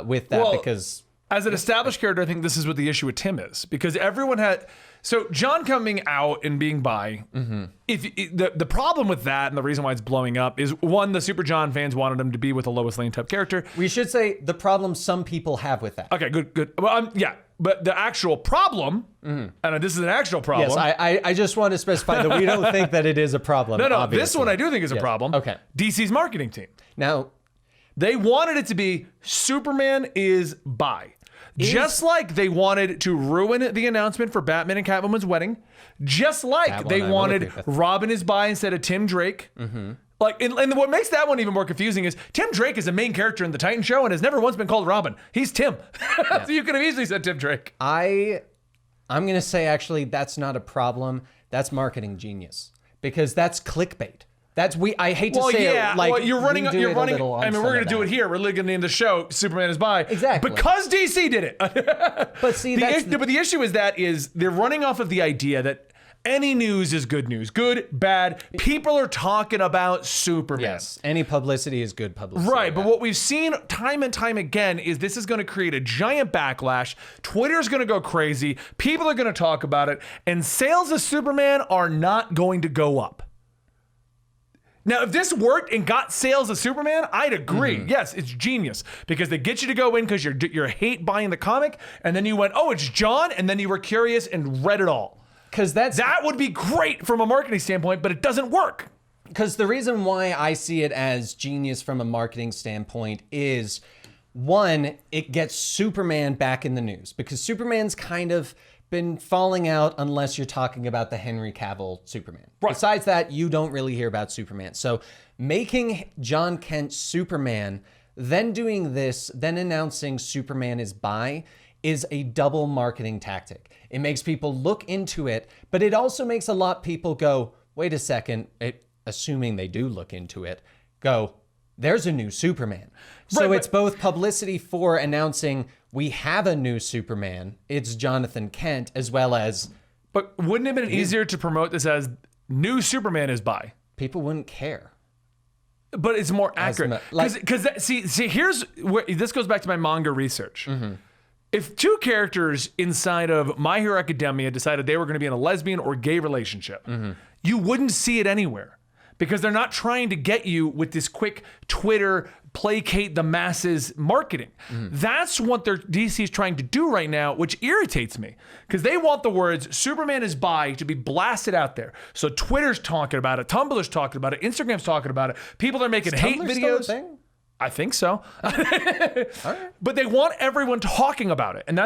with that, because
as an established character, I think this is what the issue with Tim is, because everyone had. So Jon coming out and being bi, the problem with that and the reason why it's blowing up is, one, the Super Jon fans wanted him to be with a Lois Lane type character.
We should say the problem some people have with that.
Okay, good. Well, yeah, but the actual problem, and this is an actual problem.
Yes, I just want to specify that we don't think that it is a problem.
No,
obviously.
This one I do think is a problem.
Okay.
DC's marketing team.
Now,
they wanted it to be Superman is bi. Just like they wanted to ruin the announcement for Batman and Catwoman's wedding. Just like they wanted Robin is bi instead of Tim Drake. Like, and what makes that one even more confusing is Tim Drake is a main character in the Titan show and has never once been called Robin. He's Tim. So you could have easily said Tim Drake.
I'm going to say, actually, that's not a problem. That's marketing genius, because that's clickbait. I hate to say it, like,
you're running. I mean, we're going to do it here. We're going to name the show Superman is bi.
Exactly.
Because DC did it.
But see,
but the issue is they're running off of the idea that any news is good news. Good, bad. People are talking about Superman.
Yes. Any publicity is good publicity.
Right. But what we've seen time and time again is this is going to create a giant backlash. Twitter's going to go crazy. People are going to talk about it. And sales of Superman are not going to go up. Now, if this worked and got sales of Superman, I'd agree. Yes, it's genius, because they get you to go in because you're hate buying the comic, and then you went, oh, it's Jon, and then you were curious and read it all. Because that would be great from a marketing standpoint, but it doesn't work.
Because the reason why I see it as genius from a marketing standpoint is, one, it gets Superman back in the news, because Superman's kind of been falling out unless you're talking about the Henry Cavill Superman. Right. Besides that, you don't really hear about Superman. So making Jon Kent Superman, then doing this, then announcing Superman is bi, is a double marketing tactic. It makes people look into it, but it also makes a lot of people go, wait a second, assuming they do look into it, go, there's a new Superman. So it's both publicity for announcing we have a new Superman, it's Jonathan Kent, as well as...
But wouldn't it have been easier to promote this as new Superman is bi?
People wouldn't care.
But it's more accurate. See, here's where this goes back to my manga research. If two characters inside of My Hero Academia decided they were going to be in a lesbian or gay relationship, you wouldn't see it anywhere, because they're not trying to get you with this quick Twitter placate the masses marketing. That's what DC is trying to do right now, which irritates me, because they want the words Superman is bi to be blasted out there. So Twitter's talking about it, Tumblr's talking about it, Instagram's talking about it. People are making hate videos.
Still a thing?
I think so.
All right.
But they want everyone talking about it. And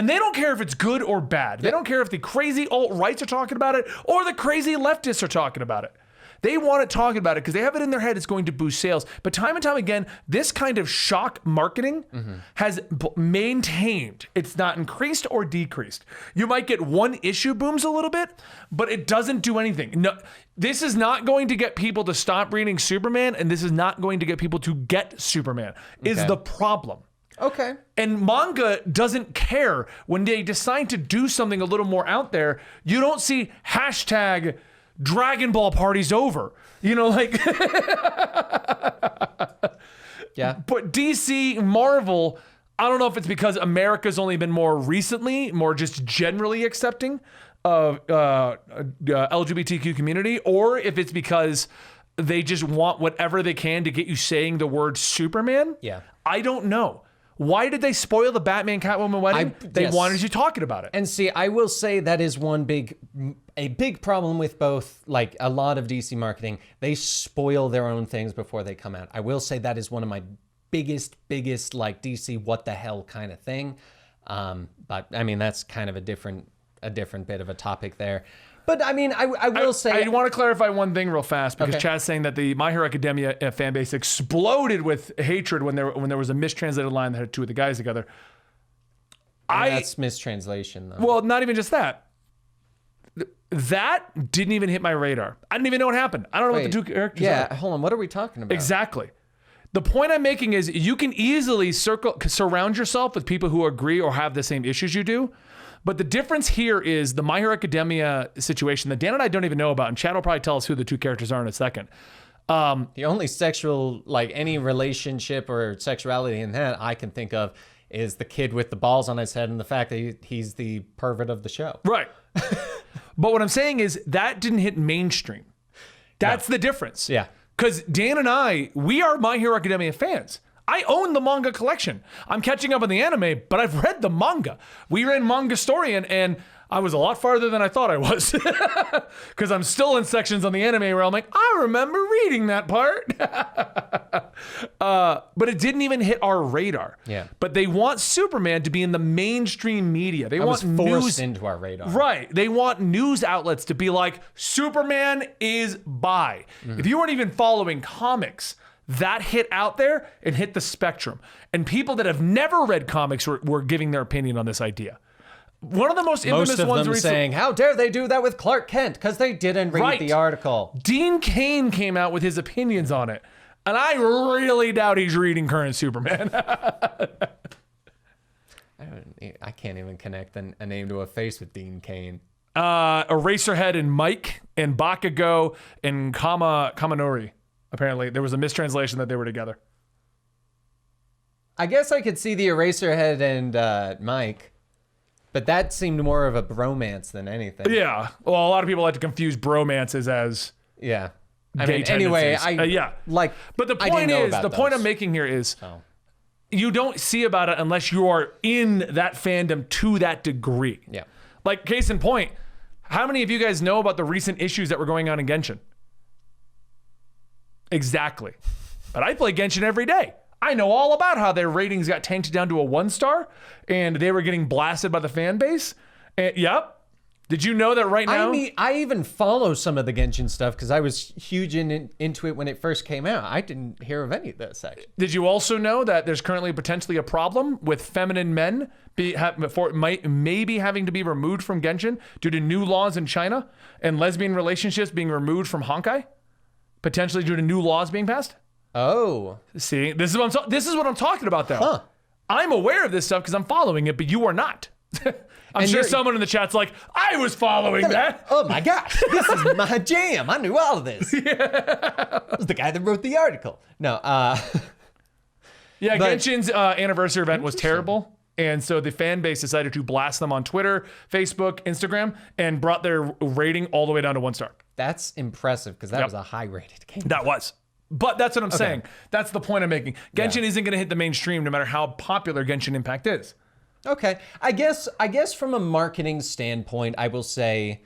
they don't care if it's good or bad. They don't care if the crazy alt-rights are talking about it or the crazy leftists are talking about it. They want it talking about it because they have it in their head it's going to boost sales. But time and time again, this kind of shock marketing has maintained. It's not increased or decreased. You might get one issue booms a little bit, but it doesn't do anything. No, this is not going to get people to stop reading Superman, and this is not going to get people to get Superman, is the problem.
Okay.
And manga doesn't care when they decide to do something a little more out there. You don't see hashtag Dragon Ball party's over. You know, like...
Yeah.
But DC, Marvel, I don't know if it's because America's only been more recently, more just generally accepting of LGBTQ community, or if it's because they just want whatever they can to get you saying the word Superman.
Yeah.
I don't know. Why did they spoil the Batman Catwoman wedding? They wanted you talking about it.
And see, I will say that is a big problem with both, like, a lot of DC marketing. They spoil their own things before they come out. I will say that is one of my biggest, like, DC what the hell kind of thing. But I mean, that's kind of a different bit of a topic there. But I mean, I will say...
I want to clarify one thing real fast, because Chad's saying that the My Hero Academia fan base exploded with hatred when there was a mistranslated line that had two of the guys together.
That's mistranslation, though.
Well, not even just that. That didn't even hit my radar. I didn't even know what happened. I don't know what the two characters are.
Yeah, hold on. What are we talking about?
Exactly. The point I'm making is you can easily surround yourself with people who agree or have the same issues you do. But the difference here is the My Hero Academia situation that Dan and I don't even know about, and Chad will probably tell us who the two characters are in a second.
The only sexual, like any relationship or sexuality in that I can think of is the kid with the balls on his head and the fact that he's the pervert of the show.
Right. But what I'm saying is that didn't hit mainstream. That's the difference.
Yeah.
Because Dan and I, we are My Hero Academia fans. I own the manga collection. I'm catching up on the anime, but I've read the manga. We were in Comicstorian, and I was a lot farther than I thought I was. Because I'm still in sections on the anime where I'm like, I remember reading that part. But it didn't even hit our radar.
Yeah.
But they want Superman to be in the mainstream media. They want
forced
news
into our radar.
Right. They want news outlets to be like, Superman is bi. If you weren't even following comics, that hit out there and hit the spectrum. And people that have never read comics were giving their opinion on this idea. One of the most infamous
Most of
ones
them saying, how dare they do that with Clark Kent? Because they didn't read the article.
Dean Cain came out with his opinions on it. And I really doubt he's reading current Superman.
I can't even connect a name to a face with Dean Cain.
Eraserhead and Mike and Bakugo and Kaminori. Apparently, there was a mistranslation that they were together.
I guess I could see the Eraserhead and Mike, but that seemed more of a bromance than anything.
Yeah. Well, a lot of people like to confuse bromances as
yeah.
gay tendencies. Yeah.
Like,
but the point is, the point I'm making here is, you don't see about it unless you are in that fandom to that degree.
Yeah.
Like, case in point, how many of you guys know about the recent issues that were going on in Genshin? Exactly. But I play Genshin every day. I know all about how their ratings got tanked down to a 1-star and they were getting blasted by the fan base. And, yep. Did you know that right now?
I even follow some of the Genshin stuff because I was huge into it when it first came out. I didn't hear of any of this, actually.
Did you also know that there's currently potentially a problem with feminine men maybe having to be removed from Genshin due to new laws in China and lesbian relationships being removed from Honkai? Potentially due to new laws being passed?
Oh.
See, this is what I'm talking about, though.
Huh.
I'm aware of this stuff because I'm following it, but you are not. I'm sure someone in the chat's like, I was following that.
Oh my gosh, this is my jam. I knew all of this. Yeah. It was the guy that wrote the article. No,
yeah, Genshin's anniversary event was terrible. And so the fan base decided to blast them on Twitter, Facebook, Instagram, and brought their rating all the way down to 1-star.
That's impressive because that was a high-rated game.
That was. But that's what I'm saying. That's the point I'm making. Genshin isn't going to hit the mainstream no matter how popular Genshin Impact is.
Okay. I guess from a marketing standpoint, I will say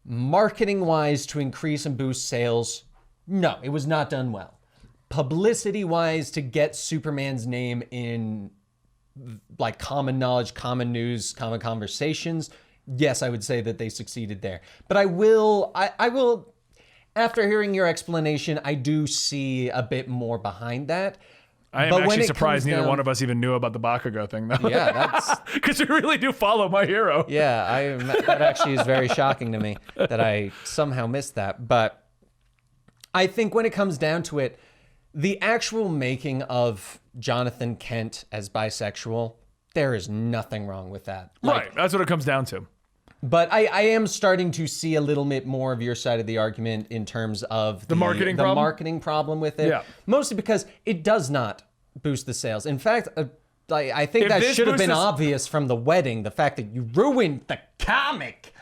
marketing-wise to increase and boost sales, no, it was not done well. Publicity-wise to get Superman's name in like common knowledge, common news, common conversations, yes, I would say that they succeeded there. But I will, after hearing your explanation, I do see a bit more behind that.
I am actually surprised neither one of us even knew about the Bakugo thing, though.
Yeah, that's...
Because we really do follow My Hero.
Yeah, that actually is very shocking to me that I somehow missed that. But I think when it comes down to it, the actual making of Jonathan Kent as bisexual, there is nothing wrong with that.
Right, that's what it comes down to.
But I am starting to see a little bit more of your side of the argument in terms of the marketing problem with it. Yeah. Mostly because it does not boost the sales. In fact, I think that should have been obvious from the wedding, the fact that you ruined the comic.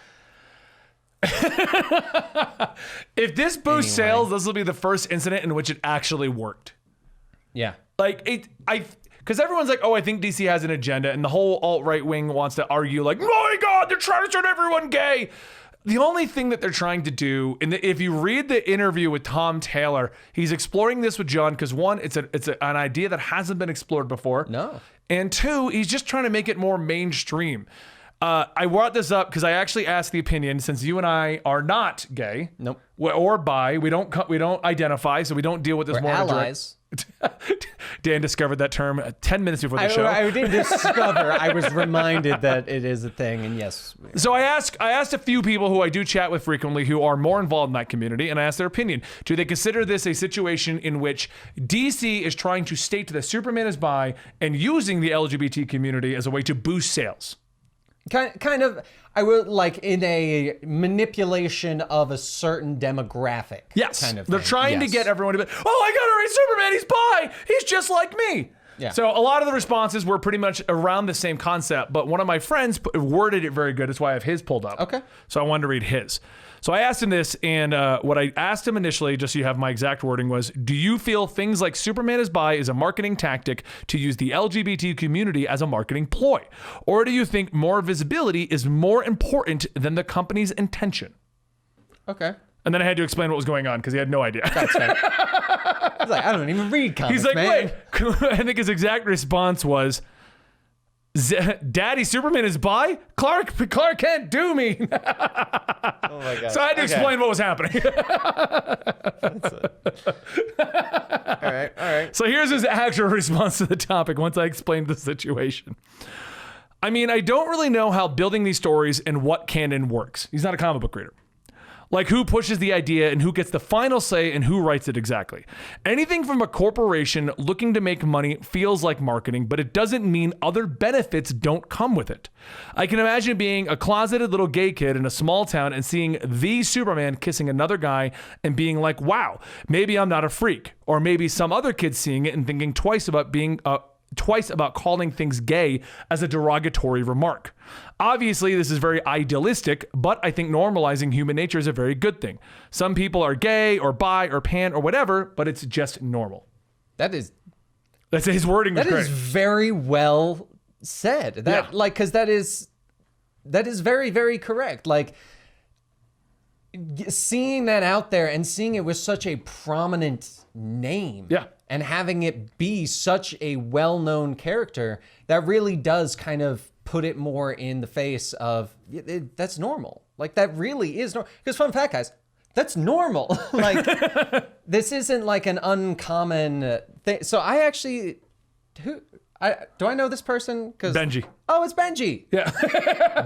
If this boosts sales, this will be the first incident in which it actually worked.
Yeah.
Because everyone's like, oh, I think DC has an agenda, and the whole alt-right wing wants to argue like, my God, they're trying to turn everyone gay. The only thing that they're trying to do, and if you read the interview with Tom Taylor, he's exploring this with Jon because one, it's an idea that hasn't been explored before.
No.
And two, he's just trying to make it more mainstream. I brought this up because I actually asked the opinion, since you and I are not gay,
nope,
or bi, we don't identify, so we don't deal with this.
We're allies.
Dan discovered that term 10 minutes before the show.
I didn't discover. I was reminded that it is a thing, and yes.
So I asked a few people who I do chat with frequently who are more involved in that community, and I asked their opinion. Do they consider this a situation in which DC is trying to state that Superman is bi and using the LGBT community as a way to boost sales?
Kind of, I would like in a manipulation of a certain demographic.
Yes.
Kind of
They're
thing.
trying to get everyone to be, oh, I got to read Superman. He's bi. He's just like me.
Yeah.
So a lot of the responses were pretty much around the same concept, but one of my friends worded it very good. That's why I have his pulled up.
Okay.
So I wanted to read his. So I asked him this, and what I asked him initially, just so you have my exact wording, was, do you feel things like Superman is bi is a marketing tactic to use the LGBT community as a marketing ploy? Or do you think more visibility is more important than the company's intention?
Okay.
And then I had to explain what was going on because he had no idea.
That's fair. He's like, I don't even read comics,
He's like,
man.
wait. I think his exact response was, Daddy Superman is bi? Clark Kent, do me.
Oh my God.
So I had to explain what was happening.
All right.
So here's his actual response to the topic once I explained the situation. I mean, I don't really know how building these stories and what canon works. He's not a comic book reader. Like who pushes the idea and who gets the final say and who writes it exactly. Anything from a corporation looking to make money feels like marketing, but it doesn't mean other benefits don't come with it. I can imagine being a closeted little gay kid in a small town and seeing the Superman kissing another guy and being like, wow, maybe I'm not a freak. Or maybe some other kid seeing it and thinking twice about calling things gay as a derogatory remark. Obviously, this is very idealistic, but I think normalizing human nature is a very good thing. Some people are gay or bi or pan or whatever, but it's just normal.
That's
His wording was
That
great.
is very well said. Because that is very, very correct. Like, seeing that out there and seeing it with such a prominent name.
Yeah.
And having it be such a well-known character, that really does kind of put it more in the face of, that's normal. Like, that really is normal. Because fun fact, guys, that's normal. Like, this isn't like an uncommon thing. So I actually, do I know this person?
Benji.
Oh, it's Benji.
Yeah.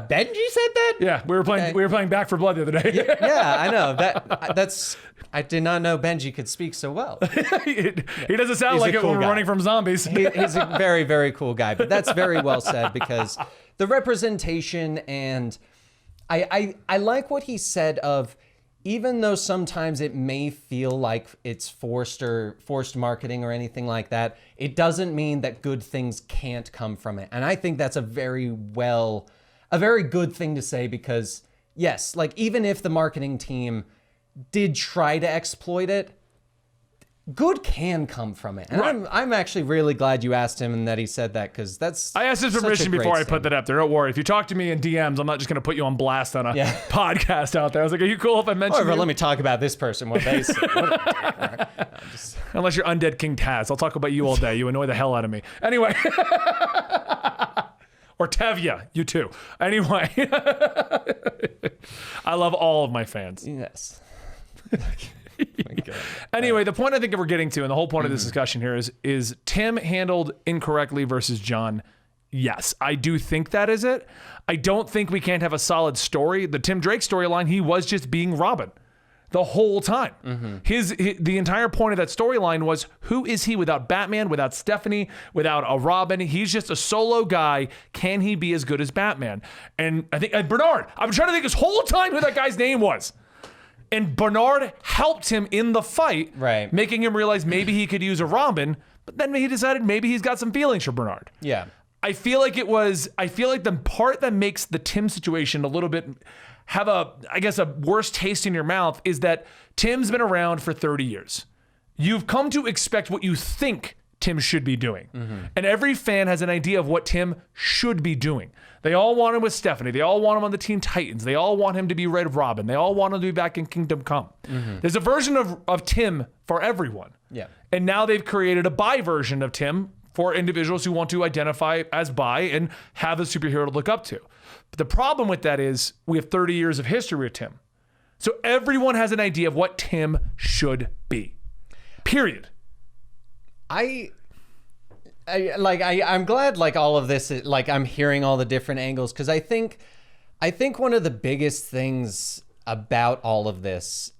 Benji said that?
Yeah, we were playing Back for Blood the other day.
Yeah, I know. I did not know Benji could speak so well.
He doesn't sound
He's
like
a
it
cool
when we're
guy.
running from zombies.
He's a very, very cool guy. But that's very well said, because the representation, and I like what he said of, even though sometimes it may feel like it's forced marketing or anything like that, it doesn't mean that good things can't come from it. And I think that's a very good thing to say, because yes, like, even if the marketing team did try to exploit it, good can come from it. And
Right.
I'm actually really glad you asked him and that he said that, because
I asked his
such a
permission
great
before I put
statement.
that up there. Don't worry. If you talk to me in DMs, I'm not just going to put you on blast on a podcast out there. I was like, are you cool if I mention
However,
you?
let me talk about this person, what they said.
Unless you're Undead King Taz. I'll talk about you all day. You annoy the hell out of me. Anyway. Or Tevya, you too. Anyway. I love all of my fans.
Yes.
Anyway, the point I think we're getting to, and the whole point of this discussion here is Tim handled incorrectly versus Jon. Yes, I do think that is it. I don't think we can't have a solid story. The Tim Drake storyline, he was just being Robin the whole time. The entire point of that storyline was, who is he without Batman, without Stephanie, without a Robin? He's just a solo guy. Can he be as good as Batman? And I think Bernard, I'm trying to think this whole time who that guy's name was. And Bernard helped him in the fight,
right,
making him realize maybe he could use a Robin, but then he decided maybe he's got some feelings for Bernard.
Yeah.
I feel like the part that makes the Tim situation a little bit have a worse taste in your mouth is that Tim's been around for 30 years. You've come to expect what you think Tim should be doing. And every fan has an idea of what Tim should be doing. They all want him with Stephanie. They all want him on the Teen Titans. They all want him to be Red Robin. They all want him to be back in Kingdom Come. There's a version of Tim for everyone.
Yeah.
And now they've created a bi version of Tim for individuals who want to identify as bi and have a superhero to look up to. But the problem with that is we have 30 years of history with Tim. So everyone has an idea of what Tim should be. Period.
I'm glad, like, all of this, like, I'm hearing all the different angles, because I think one of the biggest things about all of this,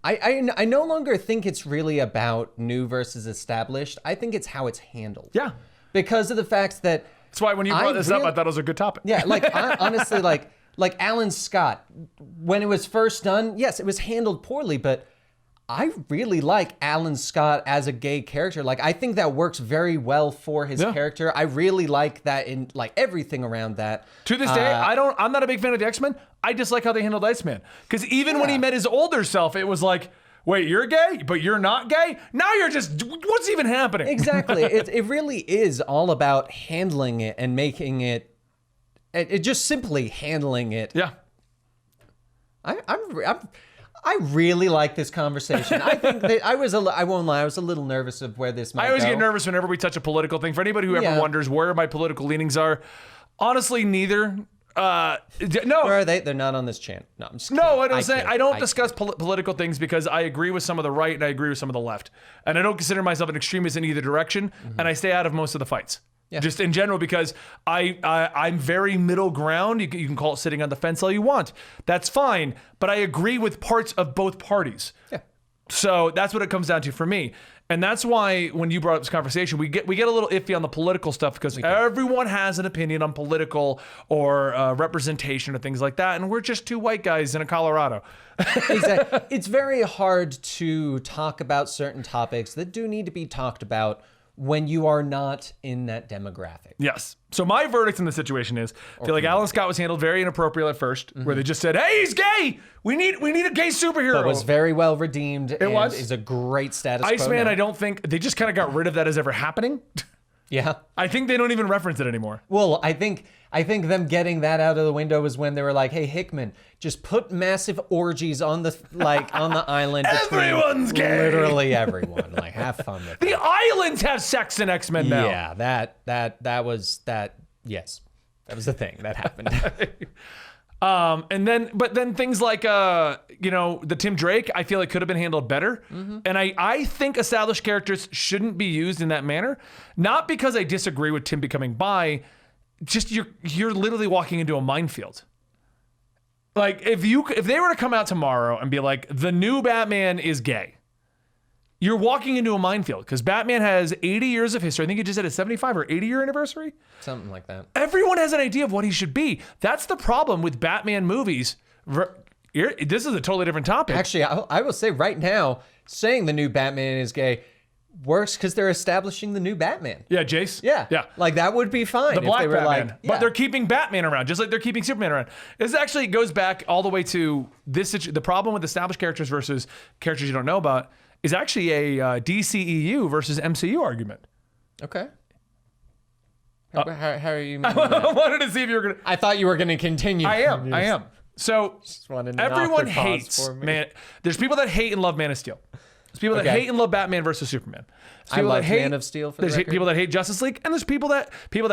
I no longer think it's really about new versus established. I think it's how it's handled.
Yeah.
Because of the fact that
That's why when you brought this up, I thought it was a good topic.
Yeah, like honestly, like Alan Scott, when it was first done, yes, it was handled poorly, but I really like Alan Scott as a gay character. Like, I think that works very well for his character. I really like that in like everything around that.
To this day, I'm not a big fan of the X-Men. I dislike how they handled Iceman. Because even when he met his older self, it was like, wait, you're gay, but you're not gay? Now you're just, what's even happening?
Exactly. It really is all about handling it and making it just simply handling it.
Yeah.
I really like this conversation. I think that I won't lie, I was a little nervous of where this might go.
I always get nervous whenever we touch a political thing. For anybody who ever wonders where my political leanings are, honestly, neither. No.
Where are they? They're not on this channel. No, I'm just kidding.
No, I don't discuss political things because I agree with some of the right and I agree with some of the left. And I don't consider myself an extremist in either direction, and I stay out of most of the fights. Yeah. Just in general, because I'm very middle ground. You can call it sitting on the fence all you want. That's fine. But I agree with parts of both parties. Yeah. So that's what it comes down to for me. And that's why when you brought up this conversation, we get a little iffy on the political stuff because everyone has an opinion on political or representation or things like that. And we're just two white guys in a Colorado.
Exactly. It's very hard to talk about certain topics that do need to be talked about when you are not in that demographic.
Yes. So my verdict in the situation is, I feel like Alan Scott was handled very inappropriate at first, where they just said, hey, he's gay. We need a gay superhero.
But was very well redeemed. It is a great status quo.
Iceman, I don't think, they just kind of got rid of that as ever happening.
Yeah.
I think they don't even reference it anymore.
Well, I think them getting that out of the window was when they were like, hey, Hickman, just put massive orgies on the island.
Everyone's gay.
Literally everyone. Like, have fun with it.
The islands have sex in X-Men now.
Yeah, that was yes. That was the thing that happened.
But then things like, the Tim Drake, I feel like could have been handled better. And I think established characters shouldn't be used in that manner. Not because I disagree with Tim becoming bi, just you're literally walking into a minefield. Like if they were to come out tomorrow and be like, the new Batman is gay, you're walking into a minefield because Batman has 80 years of history. I think he just had a 75 or 80 year anniversary.
Something like that.
Everyone has an idea of what he should be. That's the problem with Batman movies. This is a totally different topic.
Actually, I will say right now, saying the new Batman is gay works because they're establishing the new Batman.
Yeah, Jace?
Yeah. Like, that would be fine.
The black Batman. But they're keeping Batman around, just like they're keeping Superman around. This actually goes back all the way to the problem with established characters versus characters you don't know about is actually a DCEU versus MCU argument.
Okay. How are you? I
wanted to see if you were going to...
I thought you were going to continue.
I am. So, everyone hates... Man, there's people that hate and love Man of Steel. There's people that hate and love Batman versus Superman.
I love Man of Steel for the record.
There's people that hate Justice League, and there's people that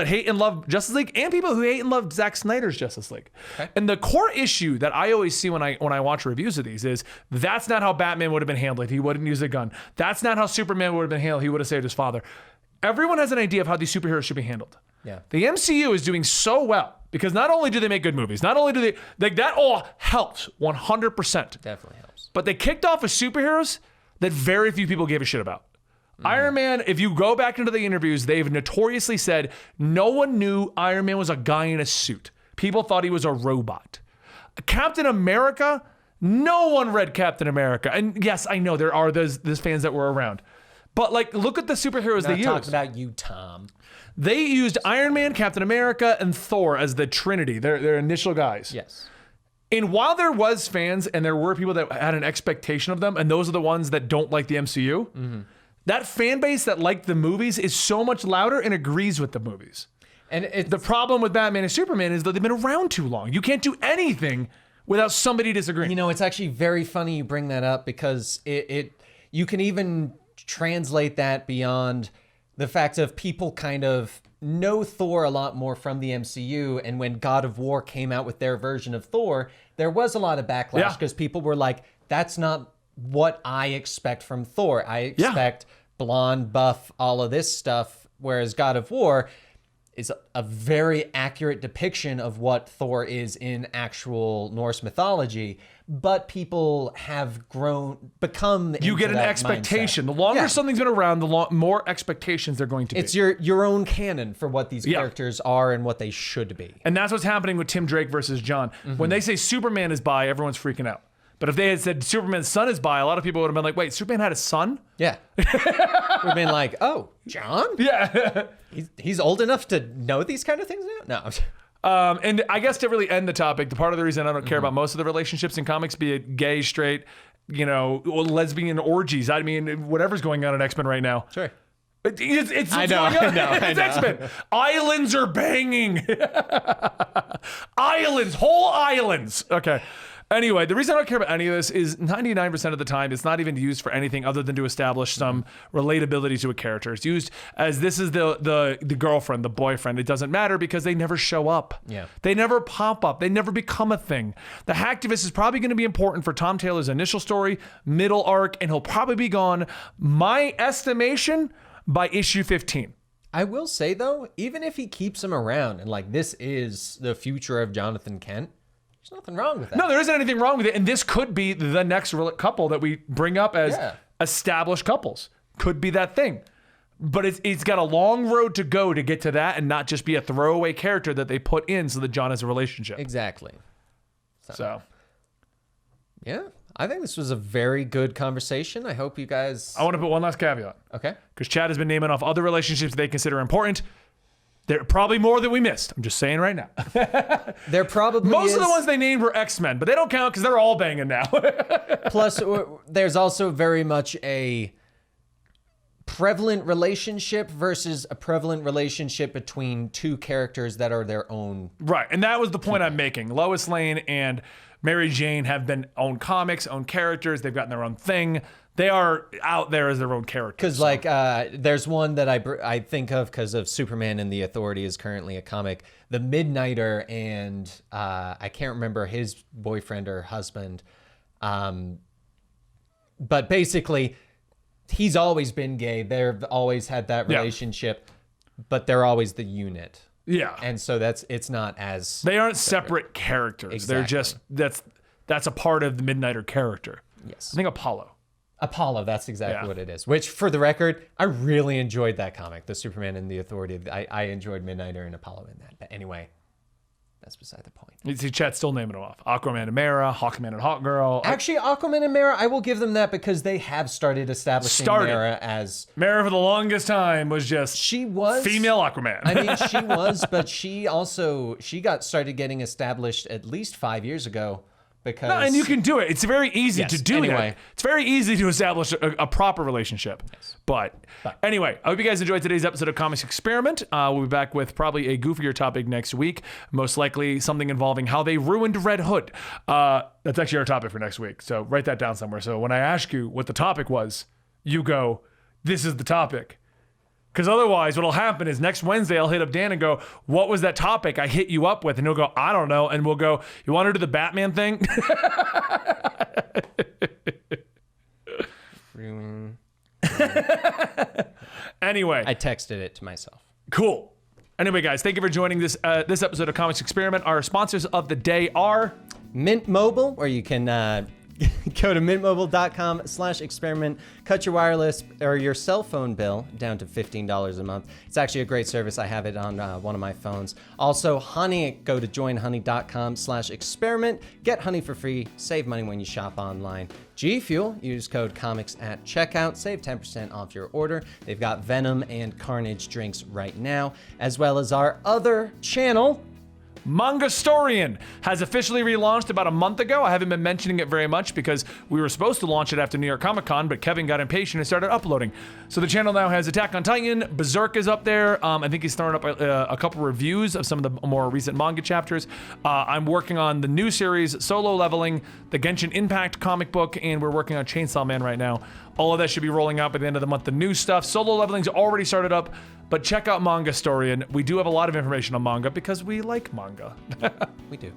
hate and love Justice League, and people who hate and love Zack Snyder's Justice League. Okay. And the core issue that I always see when I watch reviews of these is that's not how Batman would have been handled. He wouldn't use a gun. That's not how Superman would have been handled. He would have saved his father. Everyone has an idea of how these superheroes should be handled.
Yeah.
The MCU is doing so well because not only do they make good movies, not only do they that all helps 100%.
Definitely helps.
But they kicked off with superheroes that very few people gave a shit about. Iron Man, if you go back into the interviews, they've notoriously said no one knew Iron Man was a guy in a suit. People thought he was a robot. Captain America, no one read Captain America. And yes, I know there are those fans that were around. But like, look at the superheroes they used.
I'm talking about you, Tom.
They used Iron Man, Captain America, and Thor as the Trinity, their initial guys.
Yes.
And while there was fans and there were people that had an expectation of them, and those are the ones that don't like the MCU, that fan base that liked the movies is so much louder and agrees with the movies. And the problem with Batman and Superman is that they've been around too long. You can't do anything without somebody disagreeing.
You know, it's actually very funny you bring that up because you can even translate that beyond the fact of people kind of know Thor a lot more from the MCU, and when God of War came out with their version of Thor, there was a lot of backlash because people were like, that's not what I expect from Thor. I expect blonde, buff, all of this stuff, whereas God of War, is a very accurate depiction of what Thor is in actual Norse mythology, but people have become
You get an expectation.
Mindset.
The longer something's been around, the more expectations they're going to be.
It's your own canon for what these characters are and what they should be.
And that's what's happening with Tim Drake versus Jon. When they say Superman is bi, everyone's freaking out. But if they had said Superman's son is bi, a lot of people would have been like, wait, Superman had a son?
Yeah. We've been like, oh, Jon?
Yeah.
He's old enough to know these kind of things now?
No. And I guess to really end the topic, the part of the reason I don't care about most of the relationships in comics, be it gay, straight, lesbian orgies. I mean, whatever's going on in X-Men right now.
Sure.
It's
I know.
It's X-Men. Islands are banging. Islands, whole islands. Okay. Anyway, the reason I don't care about any of this is 99% of the time, it's not even used for anything other than to establish some relatability to a character. It's used as this is the girlfriend, the boyfriend. It doesn't matter because they never show up.
Yeah.
They never pop up. They never become a thing. The hacktivist is probably going to be important for Tom Taylor's initial story, middle arc, and he'll probably be gone, my estimation, by issue 15.
I will say, though, even if he keeps him around and like this is the future of Jonathan Kent, there's nothing wrong with that.
No, there isn't anything wrong with it. And this could be the next couple that we bring up as established couples. Could be that thing. But it's got a long road to go to get to that and not just be a throwaway character that they put in so that Jon has a relationship.
Exactly.
So.
Yeah, I think this was a very good conversation. I hope you guys...
I want to put one last caveat.
Okay.
Because Chad has been naming off other relationships they consider important. There are probably more than we missed. I'm just saying right now.
There probably
Most of the ones they named were X-Men, but they don't count because they're all banging now.
Plus, there's also very much a prevalent relationship versus a prevalent relationship between two characters that are their own.
Right, and that was the point I'm making. Lois Lane and Mary Jane have been own comics, own characters. They've gotten their own thing. They are out there as their own characters.
Because there's one that I think of because of Superman and the Authority is currently a comic. The Midnighter and I can't remember his boyfriend or husband. But basically, he's always been gay. They've always had that relationship, but they're always the unit.
Yeah.
And so it's not as...
They aren't separate characters.
Exactly.
They're just, that's a part of the Midnighter character.
Yes.
I think Apollo,
that's exactly what it is. Which, for the record, I really enjoyed that comic, the Superman and the Authority. I enjoyed Midnighter and Apollo in that. But anyway, that's beside the point.
You see Chat's still naming them off. Aquaman and Mara, Hawkman and Hawkgirl.
Actually, Aquaman and Mara, I will give them that because they have started establishing Mara as...
Mara, for the longest time, was just
she was
female Aquaman.
I mean, she was, but she got started getting established at least 5 years ago. Because...
No, and you can do it. It's very easy to do it. It's very easy to establish a proper relationship. Yes. But anyway, I hope you guys enjoyed today's episode of Comics Experiment. We'll be back with probably a goofier topic next week. Most likely something involving how they ruined Red Hood. That's actually our topic for next week. So write that down somewhere. So when I ask you what the topic was, you go, this is the topic. Because otherwise, what'll happen is next Wednesday, I'll hit up Dan and go, what was that topic I hit you up with? And he'll go, I don't know. And we'll go, you want to do the Batman thing? Anyway.
I texted it to myself.
Cool. Anyway, guys, thank you for joining this episode of Comics Experiment. Our sponsors of the day are...
Mint Mobile, where you can... go to mintmobile.com/experiment. Cut your wireless or your cell phone bill down to $15 a month. It's actually a great service. I have it on one of my phones. Also, Honey, go to joinhoney.com/experiment. Get Honey for free. Save money when you shop online. G Fuel, use code COMICS at checkout. Save 10% off your order. They've got Venom and Carnage drinks right now, as well as our other channel,
Comicstorian has officially relaunched about a month ago. I haven't been mentioning it very much because we were supposed to launch it after New York Comic Con, but Kevin got impatient and started uploading. So the channel now has Attack on Titan, Berserk is up there. I think he's throwing up a couple reviews of some of the more recent manga chapters. I'm working on the new series, Solo Leveling, the Genshin Impact comic book, and we're working on Chainsaw Man right now. All of that should be rolling out by the end of the month. The new stuff, Solo Leveling's already started up, but check out Comicstorian. We do have a lot of information on manga because we like manga.
We do.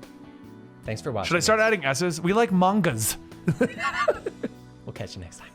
Thanks for watching.
Should I start adding S's? We like mangas.
We'll catch you next time.